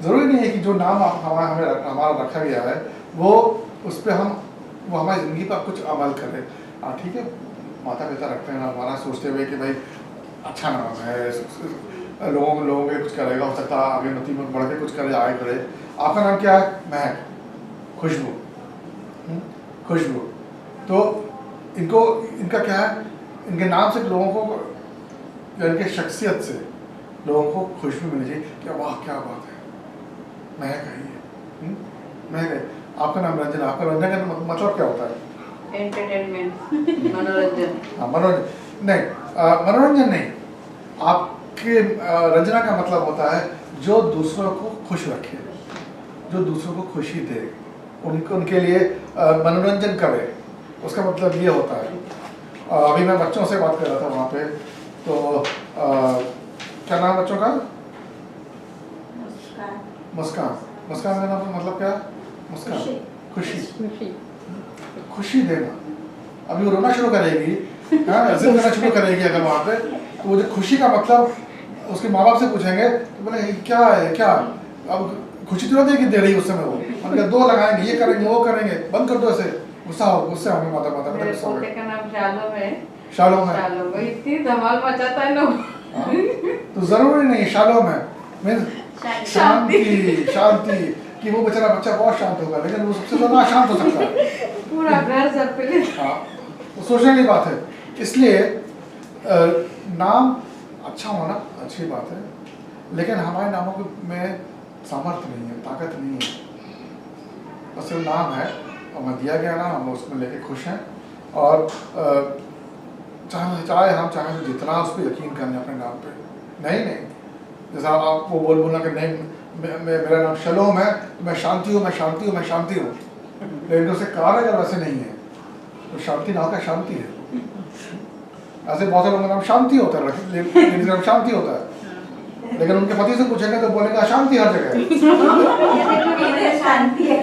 ज़रूरी नहीं है कि जो नाम हमारा रखा गया है वो उस पर वो हमारी ज़िंदगी पर कुछ अमल करे। हाँ ठीक है, माता पिता रखते हैं हमारा सोचते हुए कि भाई अच्छा नाम है, लोगों के कुछ करेगा, हो सकता है आगे नती में बढ़ के कुछ करे, आगे करे। आपका नाम क्या है? महक, खुशबू, खुशबू। तो इनका क्या है? इनके नाम से लोगों को, इनके शख्सियत से लोगों को खुशबू मिलनी चाहिए। क्या वाह, क्या बात है, महक है ये, महक है। आपका नाम रंजन, आपका रंजन का मतलब क्या होता है? एंटरटेनमेंट, मनोरंजन। हाँ, मनोरंजन नहीं, मनोरंजन नहीं, आपके रंजना का मतलब होता है जो दूसरों को खुश रखे, जो दूसरों को खुशी दे, उनके लिए मनोरंजन करे, उसका मतलब ये होता है। अभी मैं बच्चों से बात कर रहा था वहाँ पे, तो क्या नाम बच्चों का? मुस्कान। मुस्कान का नाम मतलब क्या? मुस्कान, खुशी, खुशी देना। अभी वो रोना शुरू करेगी, जिद करना शुरू करेगी अगर वहाँ पे, तो वो जो खुशी का मतलब उसके माँ बाप से पूछेंगे तो बोले क्या है, क्या अब खुशी तो नहीं दे रही उस समय, वो उनका दो लगाएंगे, ये करेंगे, वो करेंगे, बंद कर दो ऐसे, गुस्सा होंगे माता मेरे पोते का नाम शालोम है। शालोम है, शालोम, इतनी धमाल मचाता है लोग। तो जरूरी नहीं शालोम है मीन्स शांति, कि वो बेचारा बच्चा बहुत शांत होगा, लेकिन वो सबसे ज्यादा अशांत हो सकता है, पूरा घर सर पे ले। हाँ, तो सोचने वाली बात है। इसलिए नाम अच्छा होना अच्छी बात है, लेकिन हमारे नामों में सामर्थ्य नहीं है, ताकत नहीं है। बस सिर्फ नाम है और हमें दिया गया नाम, हम उसमें लेके खुश हैं। और चाहे हम चाहें तो जितना उस पर यकीन करने अपने नाम पे, नहीं जैसा आप वो बोलना कि नहीं मेरा नाम शलोम है तो मैं शांति हूँ, मैं शांति हूँ, मैं शांति हूँ, लेकिन उसे कार्य अगर वैसे नहीं है तो शांति नाम का शांति है। ऐसे बहुत सारे लोगों का नाम शांति होता है, लेकिन नाम शांति होता है, लेकिन उनके पति से पूछेंगे तो बोलेंगे अशांति हर जगह है। शांति है,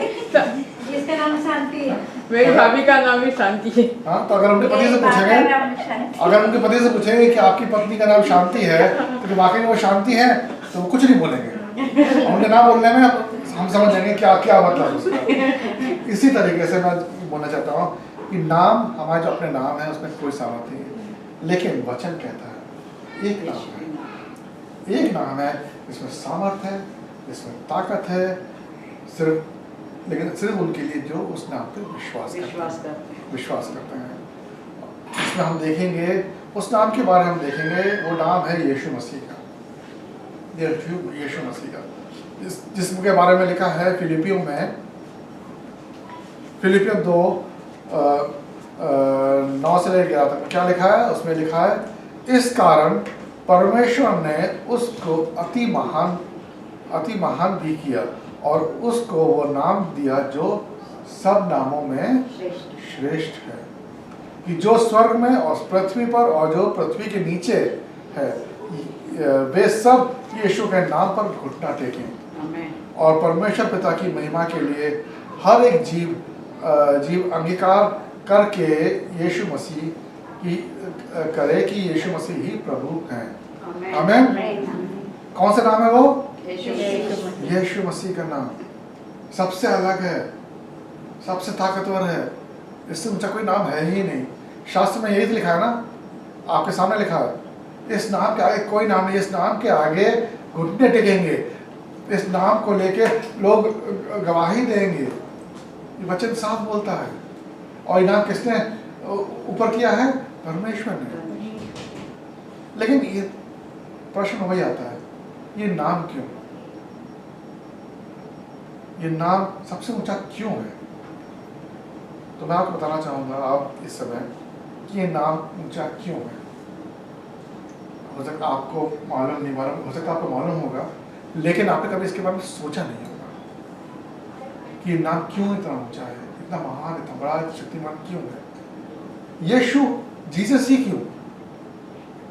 जिसका नाम शांति है। मेरी भाभी का नाम भी शांति है। हाँ, तो अगर उनके पति से पूछेंगे कि आपकी पत्नी का नाम शांति है तो वाकई में वो शांति है, तो वो कुछ नहीं बोलेंगे। उनके नाम बोलने में हम समझ जाएंगे क्या क्या मतलब उसका। इसी तरीके से मैं बोलना चाहता हूँ कि नाम, हमारे जो अपने नाम है उसमें कोई सामर्थ्य नहीं है, लेकिन वचन कहता है एक नाम है, एक नाम है जिसमें सामर्थ्य है, जिसमें ताकत है, सिर्फ उनके लिए जो उस नाम पर विश्वास करते हैं। इसमें हम देखेंगे, उस नाम के बारे में हम देखेंगे, वो नाम है यीशु मसीह का, यीशु मसीह का, जिसके बारे में लिखा है फिलिपियों 2:9 से 11 तक। क्या लिखा है उसमें? लिखा है इस कारण परमेश्वर ने उसको अति महान भी किया और उसको वो नाम दिया जो सब नामों में श्रेष्ठ है, कि जो स्वर्ग में और पृथ्वी पर और जो पृथ्वी के नीचे है वे सब यीशु के नाम पर घुटना टेकें और परमेश्वर पिता की महिमा के लिए हर एक जीव अंगीकार करके यीशु मसीह की करे कि यीशु मसीह ही प्रभु हैं। आमीन। कौन सा नाम है वो? यीशु मसीह का नाम सबसे अलग है, सबसे ताकतवर है, इससे ऊंचा कोई नाम है ही नहीं। शास्त्र में यही लिखा है ना, आपके सामने लिखा है, इस नाम के आगे कोई नाम नहीं, इस नाम के आगे घुटने टेकेंगे, इस नाम को लेके लोग गवाही देंगे। ये वचन साफ बोलता है। और इनाम किसने ऊपर किया है? परमेश्वर ने। लेकिन ये प्रश्न वही आता है, ये नाम क्यों, ये नाम सबसे ऊंचा क्यों है? तो मैं आपको बताना चाहूँगा आप इस समय कि ये नाम ऊंचा क्यों है। हो सकता आपको मालूम नहीं, हो सकता आपको मालूम होगा, लेकिन आपने कभी इसके बारे में सोचा नहीं होगा कि ये नाम क्यों इतना ऊंचा है, इतना महान, इतना बड़ा, शक्तिमान क्यों है। यीशु, जीसस ही क्यों?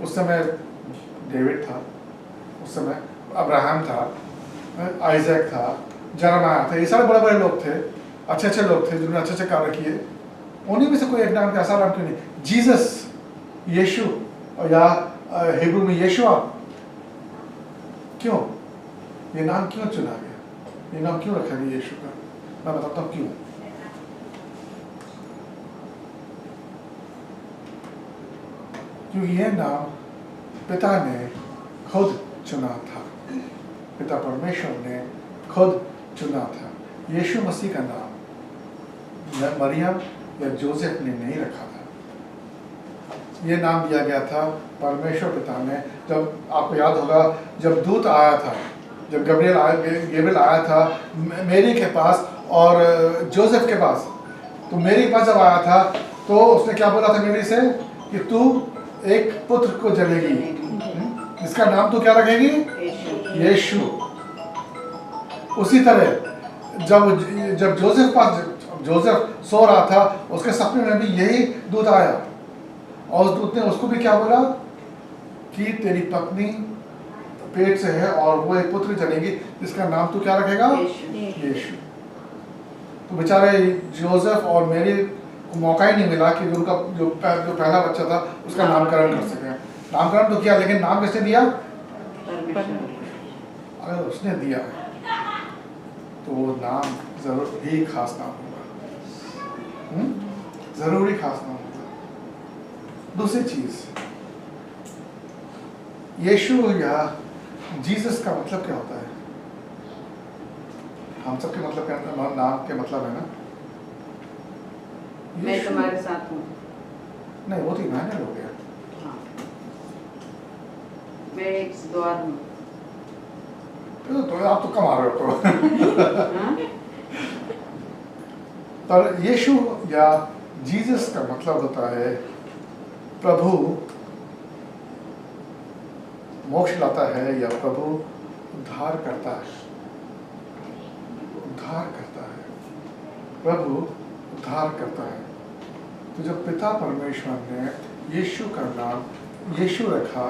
उस समय डेविड था, उस समय अब्राहम था, आइजैक था, जरमाया था, ये सारे बड़े बड़े लोग थे, अच्छे अच्छे लोग थे जिन्होंने अच्छे अच्छे कार्य किए। उन्हीं में से कोई एक नाम का ऐसा नाम क्यों नहीं? जीसस, यीशु, या हिब्रू में यीशुआ, क्यों? ये नाम क्यों चुना गया? ये नाम क्यों रखा गया यीशु का? मैं बताता हूँ क्यों। क्योंकि ये नाम पिता ने खुद चुना था, पिता परमेश्वर ने खुद चुना था। यीशु मसीह का नाम मरियम या जोसेफ ने नहीं रखा था, ये नाम दिया गया था परमेश्वर पिता ने। जब आपको याद होगा, जब दूत आया था, जब गब्रिएल आया था मेरी के पास और जोसेफ के पास, तो मेरी के पास जब आया था तो उसने क्या बोला था मेरी से कि तू एक पुत्र को जनेगी, इसका नाम तू क्या रखेगी? यीशु। उसी तरह जब जोसेफ सो रहा था, उसके सपने में भी यही दूत आया और उस दूत ने उसको भी क्या बोला कि तेरी पत्नी पेट से है और वो एक पुत्र जनेगी, जिसका नाम तू क्या रखेगा? यीशु। तो बेचारे जोसेफ और मेरी को मौका ही नहीं मिला कि उनका जो पहला बच्चा था उसका नामकरण कर सके। नामकरण तो किया, लेकिन नाम किसने दिया? अगर उसने दिया तो वो नाम जरूर ही खास नाम होगा, जरूरी खास नाम होगा। दूसरी चीज, यीशु या जीसस का मतलब क्या होता है? हम सबके मतलब क्या, नाम के मतलब है ना, मैं तुम्हारे साथ हूँ। नहीं, वो तो इमानुएल हो गया। हाँ। मैं एक द्वार हूँ। तो आप तो कमा रहे हो तो। हाँ? पर यीशु या जीसस का मतलब होता है प्रभु मोक्ष लाता है, या प्रभु उद्धार करता है। उद्धार करता है, प्रभु उद्धार करता है। तो जब पिता परमेश्वर ने यीशु का नाम यीशु रखा,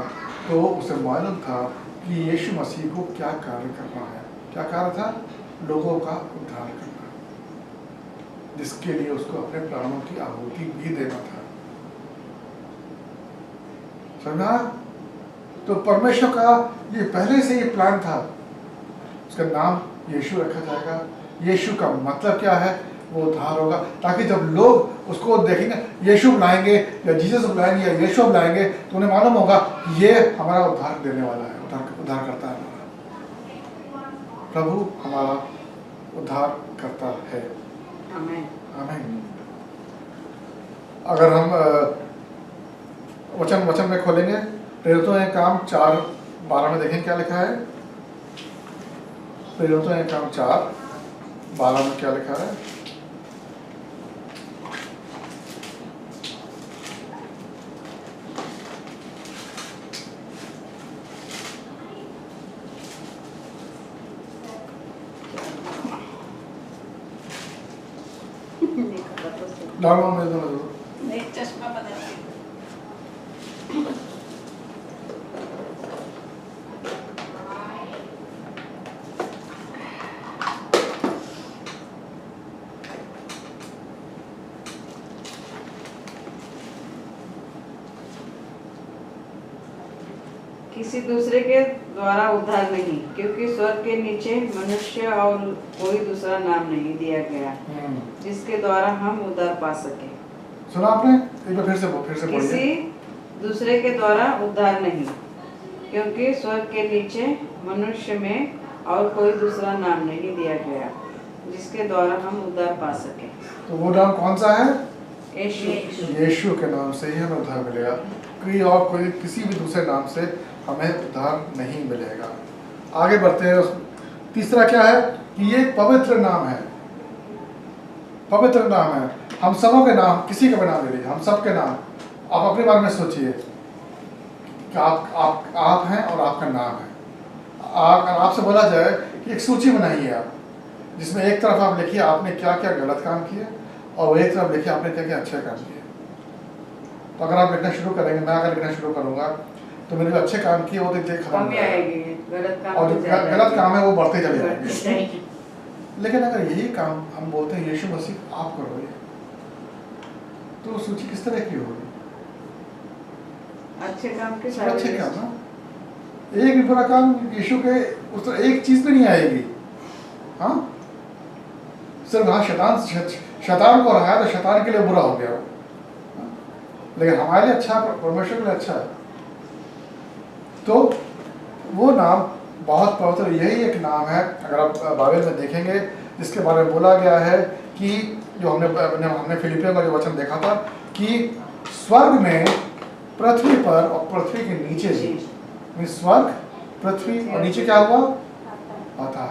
तो उसे मालूम था कि यीशु मसीह को क्या कार्य करना है। क्या कार्य था? लोगों का उद्धार करना, जिसके लिए उसको अपने प्राणों की आहुति भी देना था। समझा? तो परमेश्वर का ये पहले से ही प्लान था, उसका नाम यीशु रखा जाएगा। यीशु का मतलब क्या है? वो उद्धार होगा, ताकि जब लोग उसको देखेंगे, यीशु बुलाएंगे या जीसस बुलाएंगे या यीशु बुलाएंगे, तो उन्हें मालूम होगा ये हमारा उद्धार देने वाला है, उद्धार करता है हमारा। प्रभु हमारा उद्धार करता है। आमीन। आमीन। अगर हम वचन में खोलेंगे, प्रेरितों के काम 4:12 में देखें क्या लिखा है। प्रेरितों के काम 4:12 में क्या लिखा है? डाउनलोड में दो। एक चश्मा बना के किसी दूसरे के द्वारा उद्धार नहीं, क्योंकि स्वर्ग के नीचे मनुष्य और कोई दूसरा नाम नहीं दिया गया जिसके द्वारा हम उद्धार पा सके। सुना आपने? एक बार फिर से बोलिए। किसी दूसरे के द्वारा उद्धार नहीं, क्योंकि स्वर्ग के नीचे मनुष्य में और कोई दूसरा नाम नहीं दिया गया जिसके द्वारा हम उद्धार पा सके। तो वो नाम कौन सा है? यीशु के नाम से ही हमें उद्धार मिलेगा। कोई किसी भी दूसरे नाम से हमें उद्धार नहीं मिलेगा। आगे बढ़ते हैं। तीसरा क्या है कि ये पवित्र नाम है। पवित्र नाम है। हम सबों के नाम, किसी का भी नाम ले लीजिए, हम सब के नाम। आप अपने बारे में सोचिए कि आप हैं और आपका नाम है। आपसे बोला जाए कि एक सूची बनाइए आप, जिसमें एक तरफ आप लिखिए आपने क्या क्या गलत काम किए और एक तरफ लिखिए आपने क्या क्या अच्छे काम किए। तो अगर आप लिखना शुरू करेंगे, मैं अगर लिखना शुरू करूँगा तो मैंने जो अच्छे काम किए वो तो खत्म हो कमी जाएगा। आएगी, गलत काम और तो जो ज्यादा गलत आएगी। काम है वो बढ़ते चले जाएंगे। सही। लेकिन अगर यही काम हम बोलते हैं यीशु मसीह आप करोगे, तो वो सूची किस तरह की होगी? अच्छे काम के सब सारे अच्छे काम ना, एक भी बुरा काम यीशु के उस तरह एक चीज भी नहीं आएगी। हाँ, सिर्फ हाँ शैतान को रहा है तो शैतान के लिए बुरा हो गया, लेकिन हमारे लिए अच्छा, परमेश्वर के लिए अच्छा है। तो वो नाम बहुत पवित्र, यही एक नाम है अगर आप बाइबल में देखेंगे जिसके बारे में बोला गया है कि जो हमने फिलिपियों का जो वचन देखा था कि स्वर्ग में, पृथ्वी पर और पृथ्वी के नीचे भी, स्वर्ग, पृथ्वी और नीचे क्या हुआ? आता है।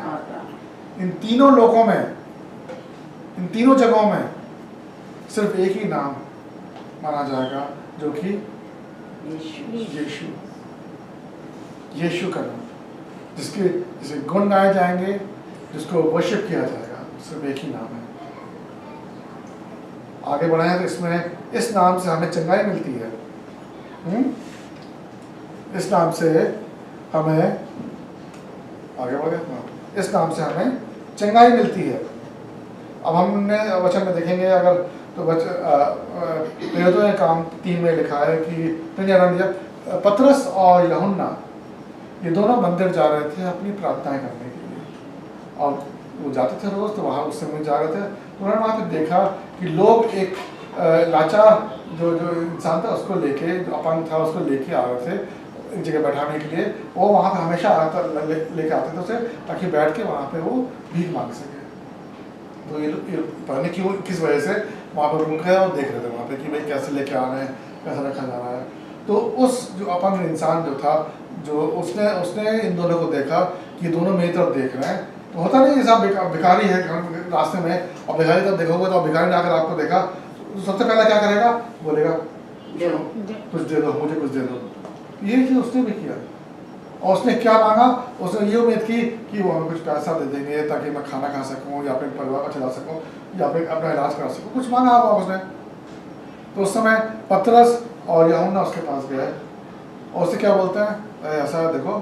इन तीनों लोकों में, इन तीनों जगहों में सिर्फ एक ही नाम माना जाएगा जो कि यीशु, यीशु का नाम, जिसके गुण गाए जाएंगे, जिसको वर्शिप किया जाएगा, सिर्फ एक ही नाम है। आगे बढ़े हैं तो इसमें इस नाम से हमें चंगाई मिलती है। इस नाम से हमें आगे बढ़े, इस नाम से हमें चंगाई मिलती है। अब हमने वचन में देखेंगे अगर तो तो काम 3 में लिखा है कि पतरस और यूहन्ना ये दोनों मंदिर जा रहे थे अपनी प्रार्थनाएं करने के लिए, और वो जाते थे रोज, तो वहाँ उस समय जा रहे थे, तो उन्होंने वहाँ पे देखा कि लोग एक लाचार जो इंसान था उसको लेके, जो अपंग था उसको लेके आ रहे थे एक जगह बैठाने के लिए। वो वहाँ पे हमेशा लेके आते थे उसे, ताकि बैठ के वहाँ पे वो भीख मांग सके। तो ये पता नहीं क्यों, किस वजह से वहाँ पर रुक गए और देख रहे थे वहाँ पे कि भाई कैसे लेके आ रहे हैं, कैसे रखा जा रहा है। तो उस जो अपंग इंसान जो था, जो उसने इन दोनों को देखा कि दोनों मेरी तरफ देख रहे हैं। तो होता नहीं जैसा भिखारी है रास्ते में, और भिखारी तरफ देखोगे तो भिखारी ने आकर आपको देखा तो सबसे पहले क्या करेगा? बोलेगा कुछ दे दो, मुझे कुछ दे दो। ये चीज़ उसने भी किया, और उसने क्या मांगा? उसने ये उम्मीद की कि वो हमें कुछ पैसा दे देंगे ताकि मैं खाना खा सकूं, या अपने परिवार को चला सकूं, या फिर अपना इलाज करा सकूं, कुछ मांगा होगा उसने। तो उस समय पतरस और यूहन्ना उसके पास गए और उससे क्या बोलते हैं? ऐसा देखो,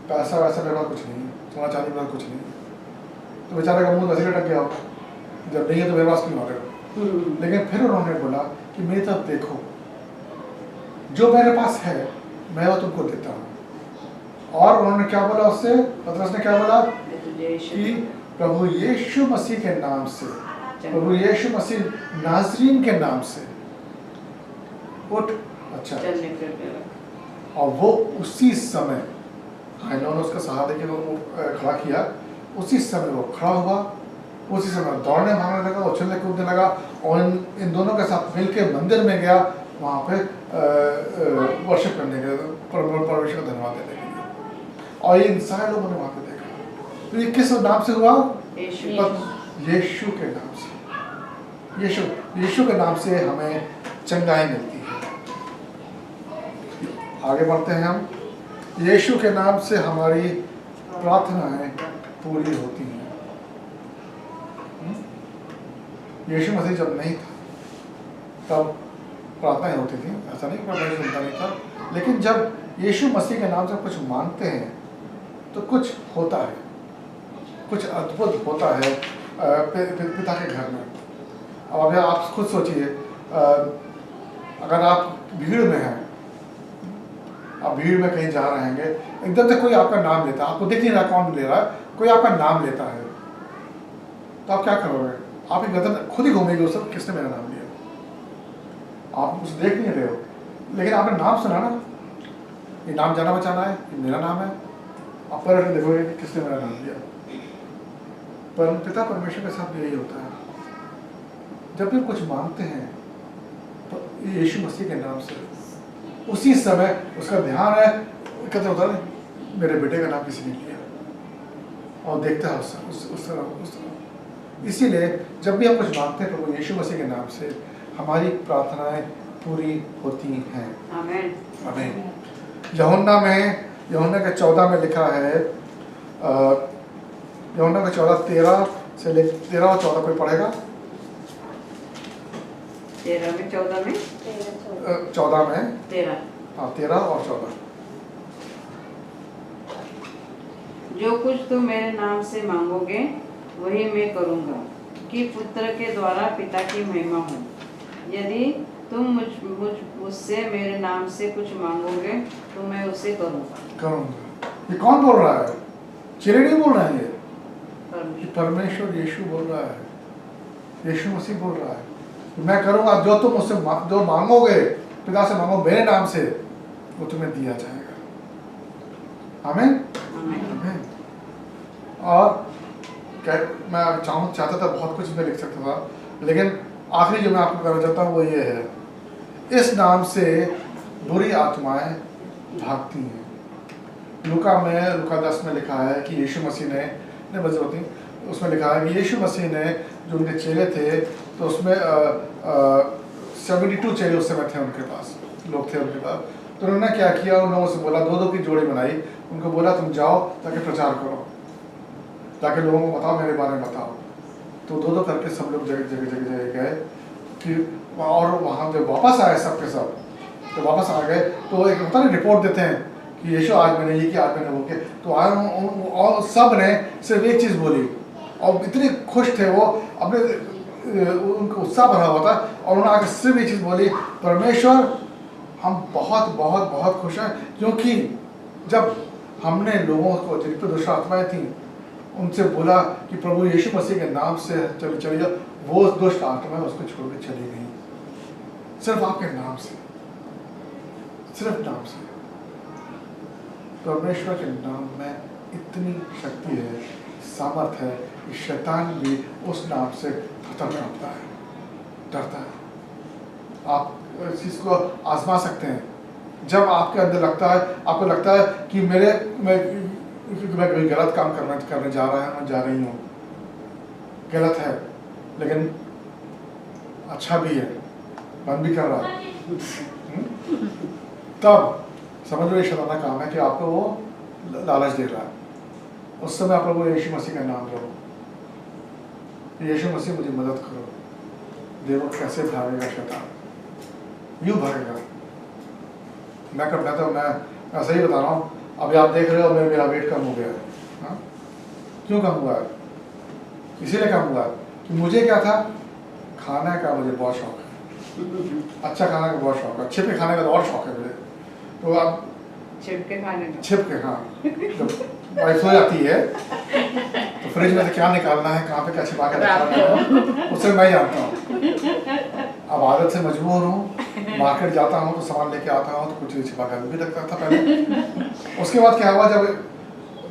पैसा वैसा मेरे पास कुछ नहीं, सोना चांदी मेरे पास कुछ नहीं। तो बेचारे का मुँह वैसे लटक गया, जब नहीं है तो मेरे पास क्यों मांगे। लेकिन फिर उन्होंने बोला कि मेरी तरफ देखो, जो मेरे पास है मैं वो तुमको देता हूँ। और उन्होंने क्या बोला उससे? पतरस ने क्या बोला? कि प्रभु यीशु मसीह के नाम से, प्रभु यीशु मसीह नाज़रीन के नाम से उठ, अच्छा। और वो उसी समय, इन्होंने उसका सहारा देके वो खड़ा किया, उसी समय वो खड़ा हुआ, उसी समय दौड़ने भागने लगा, उछलने कूदने लगा, और इन दोनों के साथ मिलके मंदिर में गया, वहाँ पे वर्शिप करने के, परमेश्वर का धन्यवाद देने के लिए। और ये इन सारे लोगों ने वहाँ पे देखा। तो ये किस नाम से हुआ? यीशु के नाम से। यीशु के नाम से हमें चंगाई मिलती है। आगे बढ़ते हैं हम। यीशु के नाम से हमारी प्रार्थनाएं पूरी होती हैं। यीशु मसीह जब नहीं था तब प्रार्थनाएं होती थी, ऐसा नहीं प्रार्थना सुनता नहीं था, लेकिन जब यीशु मसीह के नाम से कुछ मांगते हैं तो कुछ होता है, कुछ अद्भुत होता है पिता के घर में। अब अगर आप खुद सोचिए, अगर आप भीड़ में हैं, आप भीड़ में कहीं जा रहे हैं, एकदम से कोई आपका नाम लेता है, आपको दिख नहीं रहा कौन ले रहा है, कोई आपका नाम लेता है, तो आप क्या करोगे? आपकी गर्दन खुद ही घूमेगी उस वक्त, किसने मेरा नाम लिया? आप उसे देख नहीं रहे हो, लेकिन आपने नाम सुना ना, ये नाम जाना बचाना है, ये मेरा नाम है, आप पर देखोगे कि किसने मेरा नाम लिया। पर पिता परमेश्वर के साथ भी यही होता है, जब भी कुछ मांगते हैं तो यीशु मसीह के नाम से, उसी समय उसका ध्यान है, कहते होता है मेरे बेटे का नाम किसी ने लिया, और देखता है उस तरह। इसीलिए जब भी हम कुछ मांगते हैं प्रभु यीशु मसीह के नाम से, हमारी प्रार्थनाएं पूरी होती हैं। आमीन। आमीन। यूहन्ना के 14 में लिखा है, यूहन्ना का 13 से 13 और 14 कोई पढ़ेगा? 13 में 14 में 14 में 13, हाँ 13 और 14। जो कुछ तुम मेरे नाम से मांगोगे वही मैं करूँगा, कि पुत्र के द्वारा पिता की महिमा हो। यदि तुम मुझसे मेरे नाम से कुछ मांगोगे तो मैं उसे करूँगा। ये कौन बोल रहा है? चेले नहीं बोल रहे हैं, ये परमेश्वर परमेश्वर यीशु बोल रहा है, यीशु मसीह बोल रहा है कि मैं करूँगा, जो तुम मुझसे जो मांगोगे, पिता से मांगो मेरे नाम से, वो तुम्हें दिया जाएगा। आमीन आमीन। और मैं चाहता था बहुत कुछ मैं लिख सकता था, लेकिन आखिरी जो मैं आपको कहना चाहता हूँ वो ये है, इस नाम से बुरी आत्माएं भागती हैं। लूका 10 में लिखा है कि यीशु मसीह ने उसमें लिखा है कि यीशु मसीह ने जो उनके चेले थे, तो उसमें 72 चेले उस समय थे, उनके पास लोग थे उनके पास। तो उन्होंने क्या किया, उन लोगों से बोला, 2-2 की जोड़ी बनाई, उनको बोला तुम जाओ ताकि प्रचार करो, ताकि लोगों को बताओ, मेरे बारे में बताओ। तो 2-2 करके सब लोग जगह गए कि, और वहाँ जब वापस आए सब के सब, तो वापस आ गए तो एक होता है रिपोर्ट देते हैं कि यीशु आज मैंने ये किया, आज मैंने वो किया। तो आए और सब ने सिर्फ एक चीज़ बोली, और इतने खुश थे वो, अपने उनको उत्साह भरा हुआ था, और उन्होंने आकर सिर्फ एक चीज़ बोली, परमेश्वर हम बहुत बहुत बहुत खुश हैं, क्योंकि जब हमने लोगों को जिन पर दुष्ट आत्माएं थी उनसे बोला कि प्रभु यीशु मसीह के नाम से चली जाओ, वो दुष्ट आत्माएं उसको छोड़ के चली गई, सिर्फ आपके नाम से, सिर्फ नाम से। परमेश्वर के नाम में इतनी शक्ति है, सामर्थ्य है कि शैतान भी उस नाम से डरता है, डरता है। आप इस चीज़ को आजमा सकते हैं। जब आपके अंदर लगता है, आपको लगता है कि मैं कोई गलत काम करने जा रही हूँ, गलत है लेकिन अच्छा भी है, मन भी कर रहा है, तब समझ लो ये शैताना काम है कि आपको वो लालच दे रहा है। उस समय आप लोग यीशु मसीह का नाम लो, यीशु मसीह मुझे मदद करो। देखो कैसे भागेगा शैतान, यूँ भागेगा। मैं सही बता रहा हूँ, अभी आप देख रहे हो मेरा वेट कम हो गया है। हाँ, क्यों कम हुआ है? इसीलिए कम हुआ है कि मुझे क्या था, खाने का मुझे बहुत शौक है, अच्छा खाने का बहुत शौक है, छिप के खाने का तो और शौक है मुझे। तो आप छिप के खाने का, छिप के, हाँ, जब वाइफ सो जाती है तो फ्रिज में से क्या निकालना है, कहाँ पे क्या छिपा के रखना है, उससे मैं जानता हूँ। अब आदत से मजबूर हूँ, मार्केट जाता हूँ तो सामान लेके आता हूँ तो कुछ छिपा कर भी रखता था पहले। उसके बाद क्या हुआ, जब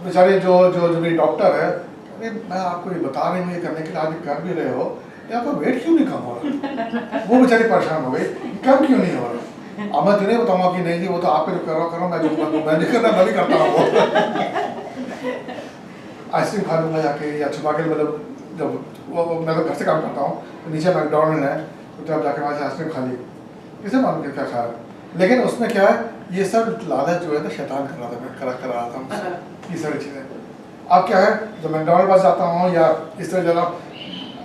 बेचारे जो मेरी डॉक्टर है, अरे मैं आपको ये बता रही हूँ ये करने के लिए, आप कर भी रहे हो, ये आपका वेट क्यों नहीं कम हो रहा? वो बेचारी परेशान हो गई, कम क्यों नहीं हो रहा? अब मैं नहीं बताऊंगा कि नहीं जी वो तो आप जो करो मैं नहीं करता, मैं भी करता हूँ। आइसक्रीम खा लूँगा जाके, या छुपा के, मतलब जब वो मैं तो घर से काम करता हूँ, तो नीचे मैकडॉनल्ड है, तो आप जाके वहाँ से आइसक्रीम खा ली, किसे मालूम क्या खा रहा। लेकिन उसमें क्या है, ये सब लालच जो है ना शैतान कर रहा था मुझसे, ये सारी चीज़ें। अब क्या है, जब मैकडॉनल्ड पास जाता हूँ या इस तरह ज़रा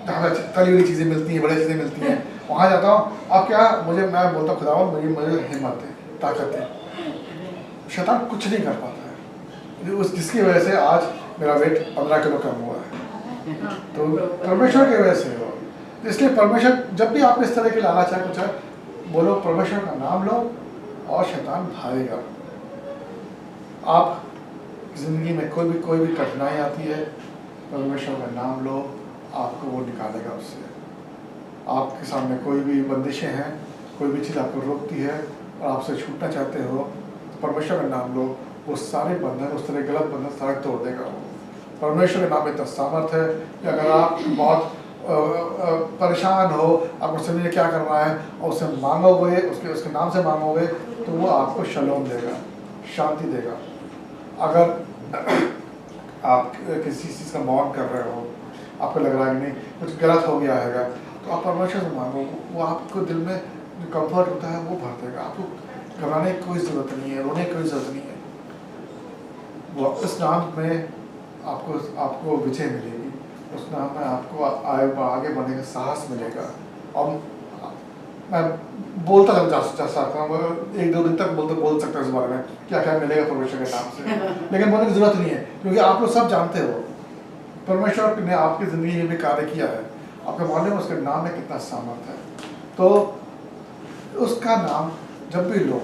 जहाँ तली हुई चीज़ें मिलती हैं, बड़ी चीज़ें मिलती हैं, वहाँ जाता हूँ। अब क्या मैं बोलता हूँ खुदावन मुझे हिम्मत है, ताकत है, शैतान कुछ नहीं कर पाता है, जिसकी वजह से आज मेरा वेट 15 किलो कम हुआ है। तो परमेश्वर की वजह से हो। इसलिए परमेश्वर, जब भी आप इस तरह की लालच है कुछ है, बोलो परमेश्वर का नाम लो और शैतान भागेगा। आप जिंदगी में कोई भी कठिनाई आती है, परमेश्वर का नाम लो, आपको वो निकालेगा उससे। आपके सामने कोई भी बंदिशें हैं, कोई भी चीज़ आपको रोकती है और आपसे छूटना चाहते हो, तो परमेश्वर का नाम लो, वो सारे बंधन, उस तरह गलत बंधन सारे तोड़ देगा वो। परमेश्वर के नाम में इतना सामर्थ है कि अगर आप बहुत परेशान हो, आपको समझिए क्या करना है, और उससे मांगोगे, उसके नाम से मांगोगे, तो वो आपको शलोम देगा, शांति देगा। अगर आप किसी चीज़ का मौन कर रहे हो, आपको लग रहा है कि नहीं कुछ गलत हो गया है, तो आप परमेश्वर से मांगो, वो आपको दिल में जो कंफर्ट होता है वो भर देगा। आपको घबराने की कोई ज़रूरत नहीं है, रोने की कोई ज़रूरत नहीं है। वो उस नाम में आपको विजय मिलेगी, उस नाम में आपको आगे बढ़ने का साहस मिलेगा। और मैं बोलता जा सकता हूँ, 1-2 दिन तक बोल सकता हूँ इस बारे में क्या क्या मिलेगा परमेश्वर के नाम से, लेकिन बोलने की जरूरत नहीं है क्योंकि आप लोग सब जानते हो परमेश्वर ने आपकी ज़िंदगी में भी कार्य किया है। आपके मालूम है उसके नाम में कितना सामर्थ है। तो उसका नाम जब भी लो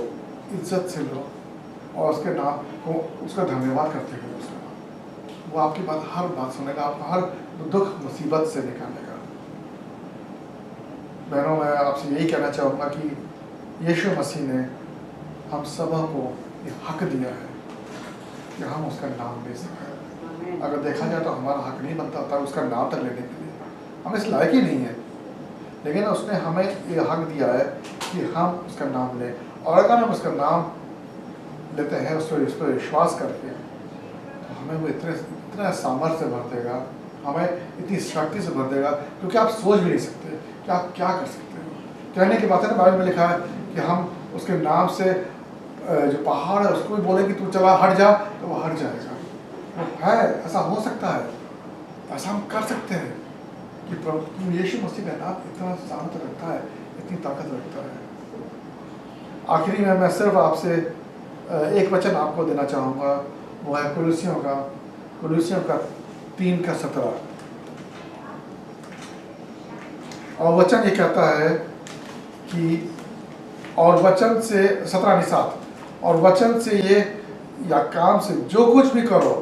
इज्जत से लो और उसके नाम को उसका धन्यवाद करते हुए उसका नाम, वो आपकी बात हर बात सुनेगा, आपका हर दुख मुसीबत से निकालेगा। बहनों मैं आपसे यही कहना चाहूँगा कि यीशु मसीह ने हम सबको ये हक दिया है कि हम उसका नाम ले सकें। अगर देखा जाए तो हमारा हक नहीं बनता था उसका नाम तक लेने के लिए, हम इस लायक ही नहीं है, लेकिन उसने हमें ये हक दिया है कि हम उसका नाम लें। और अगर हम उसका नाम लेते हैं उस पर विश्वास करके तो हमें वो इतना सामर्थ्य से भर देगा, हमें इतनी शक्ति से भर देगा क्योंकि आप सोच भी नहीं सकते कि आप क्या कर सकते हो। कहने की बात है ना, बाइबल में लिखा है कि हम उसके नाम से जो पहाड़ है उसको भी बोले कि तू चला हट जा तो वो हट जाएगा। है ऐसा हो सकता है, ऐसा हम कर सकते हैं कि प्रभु यीशु मसीह का नाम इतना सामर्थ्य रखता है, इतनी ताकत रखता है। आखिरी में मैं सिर्फ आपसे एक वचन आपको देना चाहूँगा, वो है कुलुसियों का 3:17। और वचन ये कहता है कि और वचन से 17:7 और वचन से ये या काम से जो कुछ भी करो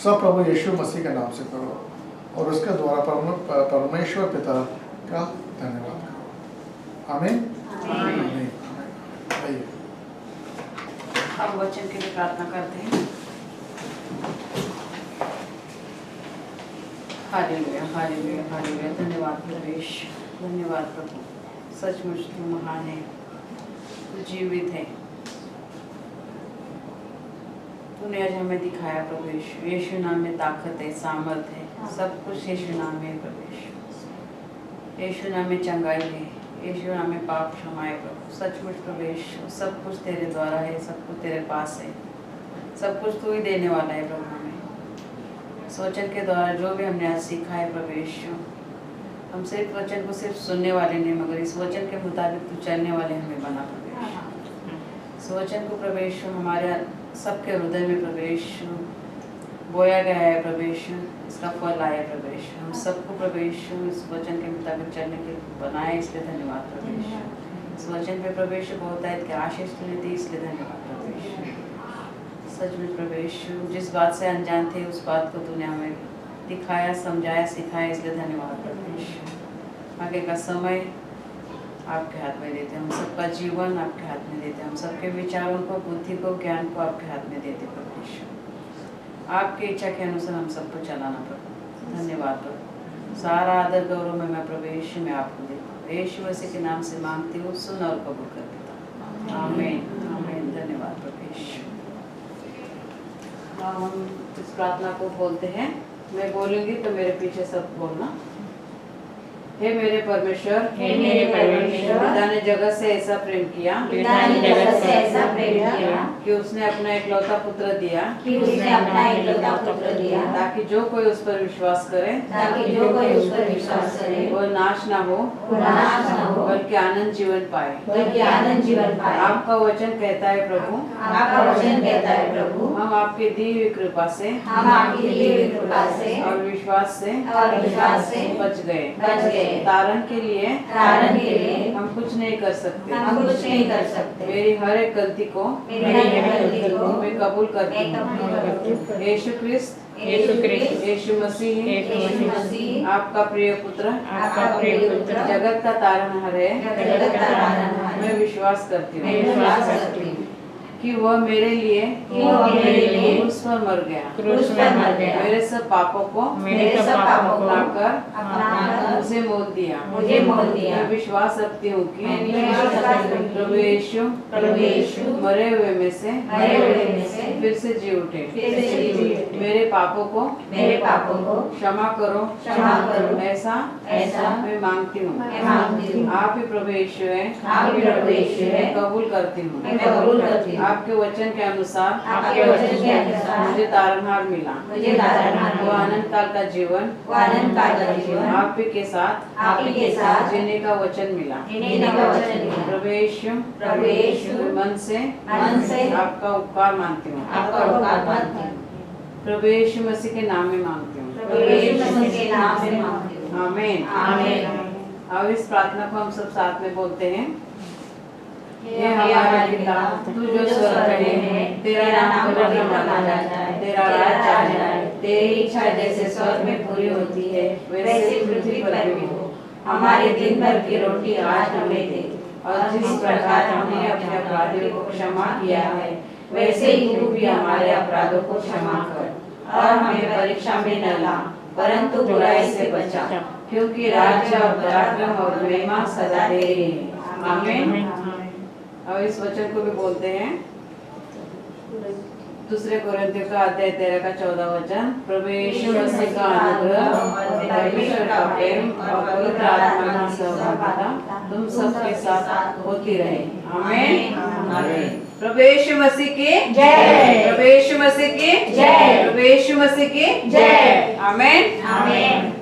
सब प्रभु यीशु मसीह के नाम से करो और उसके द्वारा परमेश्वर पिता का धन्यवाद करो। आमीन। आमीन। आइए अब वचन के लिए प्रार्थना करते हैं। हालेलुया हालेलुया हालेलुया। धन्यवाद प्रवेश, धन्यवाद प्रभु, सचमुच तू महान है, तू जीवित है। तूने आज हमें दिखाया प्रभु यीशु, यीशु नाम में ताकत है, सामर्थ है, सब कुछ यीशु नाम में प्रभु यीशु। यीशु नाम में चंगाई है, यीशु नाम में पाप क्षमा है प्रभु। सचमुच प्रभु यीशु, सब कुछ तेरे द्वारा है, सब कुछ तेरे पास है, सब कुछ तू ही देने वाला है प्रभु। हमें इस वचन के द्वारा जो भी हमने आज सीखा है प्रभु यीशु, हम सिर्फ वचन को सिर्फ सुनने वाले नहीं मगर इस वचन के मुताबिक तू चलने वाले हमें बना प्रभु यीशु। इस वचन को प्रभु यीशु हमारे सबके हृदय में प्रभु यीशु बोया गया है प्रभु यीशु, इसका फल आया प्रभु यीशु। हम सबको प्रभु यीशु इस वचन के मुताबिक चलने के बनाए, इसलिए धन्यवाद प्रभु यीशु। इस वचन पे प्रभु यीशु बहुत है कि आशीष तूने दी, इसलिए धन्यवाद प्रभु यीशु। सच में प्रभु यीशु जिस बात से अनजान थे उस बात को तूने हमें दिखाया, समझाया, सिखाया, इसलिए धन्यवाद प्रभु यीशु। आगे का समय आपके हाथ में देते, हम सबका जीवन आपके हाथ में देते, हम सबके विचारों को, बुद्धि को, ज्ञान को आपके हाथ में देते प्रभु यीशु। आपकी इच्छा के अनुसार हम सबको चलाना प्रभु। धन्यवाद प्रभु। सारा आदर गौरव में मैं प्रभु यीशु में आपको देता, यीशु मसीह के नाम से मांगती हूँ, सुन और कबूल कर देता हूँ। आमीन आमीन। धन्यवाद प्रभु यीशु। अब हम इस प्रार्थना को बोलते हैं, मैं बोलूँगी तो मेरे पीछे सब बोलना। हे मेरे परमेश्वर, हे मेरे परमेश्वर, पिता ने जगत से ऐसा प्रेम किया, पिता ने जगत से ऐसा प्रेम किया कि उसने अपना इकलौता पुत्र दिया, कि उसने अपना इकलौता पुत्र दिया, ताकि जो कोई उस पर विश्वास करे, ताकि जो कोई उस पर विश्वास करे वो नाश ना हो, नाश न हो, बल्कि आनंद जीवन पाए। बल्कि आनंद जीवन पाए। आपका वचन कहता है प्रभु, आपका वचन कहता है प्रभु, हम आपकी दी हुई कृपा से, हम आपकी दी हुई कृपा से और विश्वास से बच गए। तारण के लिए हम कुछ नहीं कर सकते, हम कुछ नहीं कर सकते। मेरी हर एक गलती को मैं कबूल करती हूँ। यीशु क्रिस्त, यीशु मसीह आपका प्रिय पुत्र, जगत का तारणहार है। मैं विश्वास करती हूँ कि वह मेरे लिए क्रूस पर मर गया, मेरे सब पापों को लाकर मुझे मोल दिया। मैं विश्वास रखती हूँ कि प्रभु यीशु मरे हुए में से फिर से जी उठे। मेरे पापों को क्षमा करो। ऐसा मैं मांगती हूँ। आप ही प्रभु यीशु है। मैं कबूल करती हूँ। आपके वचन के अनुसार मुझे तारणहार मिला। वो अनंत काल का जीवन आप ही के साथ जीने का वचन मिला। प्रभु यीशु मन से आपका उपकार मानती हूँ। प्रभु यीशु मसीह के नाम में मांगती हूँ। आमीन। अब इस प्रार्थना को हम सब साथ में बोलते हैं। ये हमारा पिता तू जो स्वर्ग में है, तेरा नाम पवित्र माना जाए, तेरा राज आए, तेरी इच्छा जैसे स्वर्ग में पूरी होती है वैसे पृथ्वी पर भी हो। हमारे दिन भर की रोटी आज हमें दे, और जिस प्रकार हमने अपने अपराधियों को क्षमा किया है वैसे ही तू भी हमारे अपराधों को क्षमा कर, और हमें परीक्षा में न ला परंतु बुराई से बचा, क्योंकि राज्य और पराक्रम और महिमा सदा तेरी है। आमीन। अब इस वचन को भी बोलते हैं। दूसरे कोरिन्थियों का अध्याय 13 का 14 वचन। प्रभु यीशु मसीह का अनुग्रह, परमेश्वर का प्रेम और पवित्र आत्मा की सहभागिता तुम सबके साथ होती रहे। आमीन। प्रभु यीशु मसीह की जय। प्रभु यीशु मसीह की जय। प्रभु यीशु मसीह की जय। आमीन।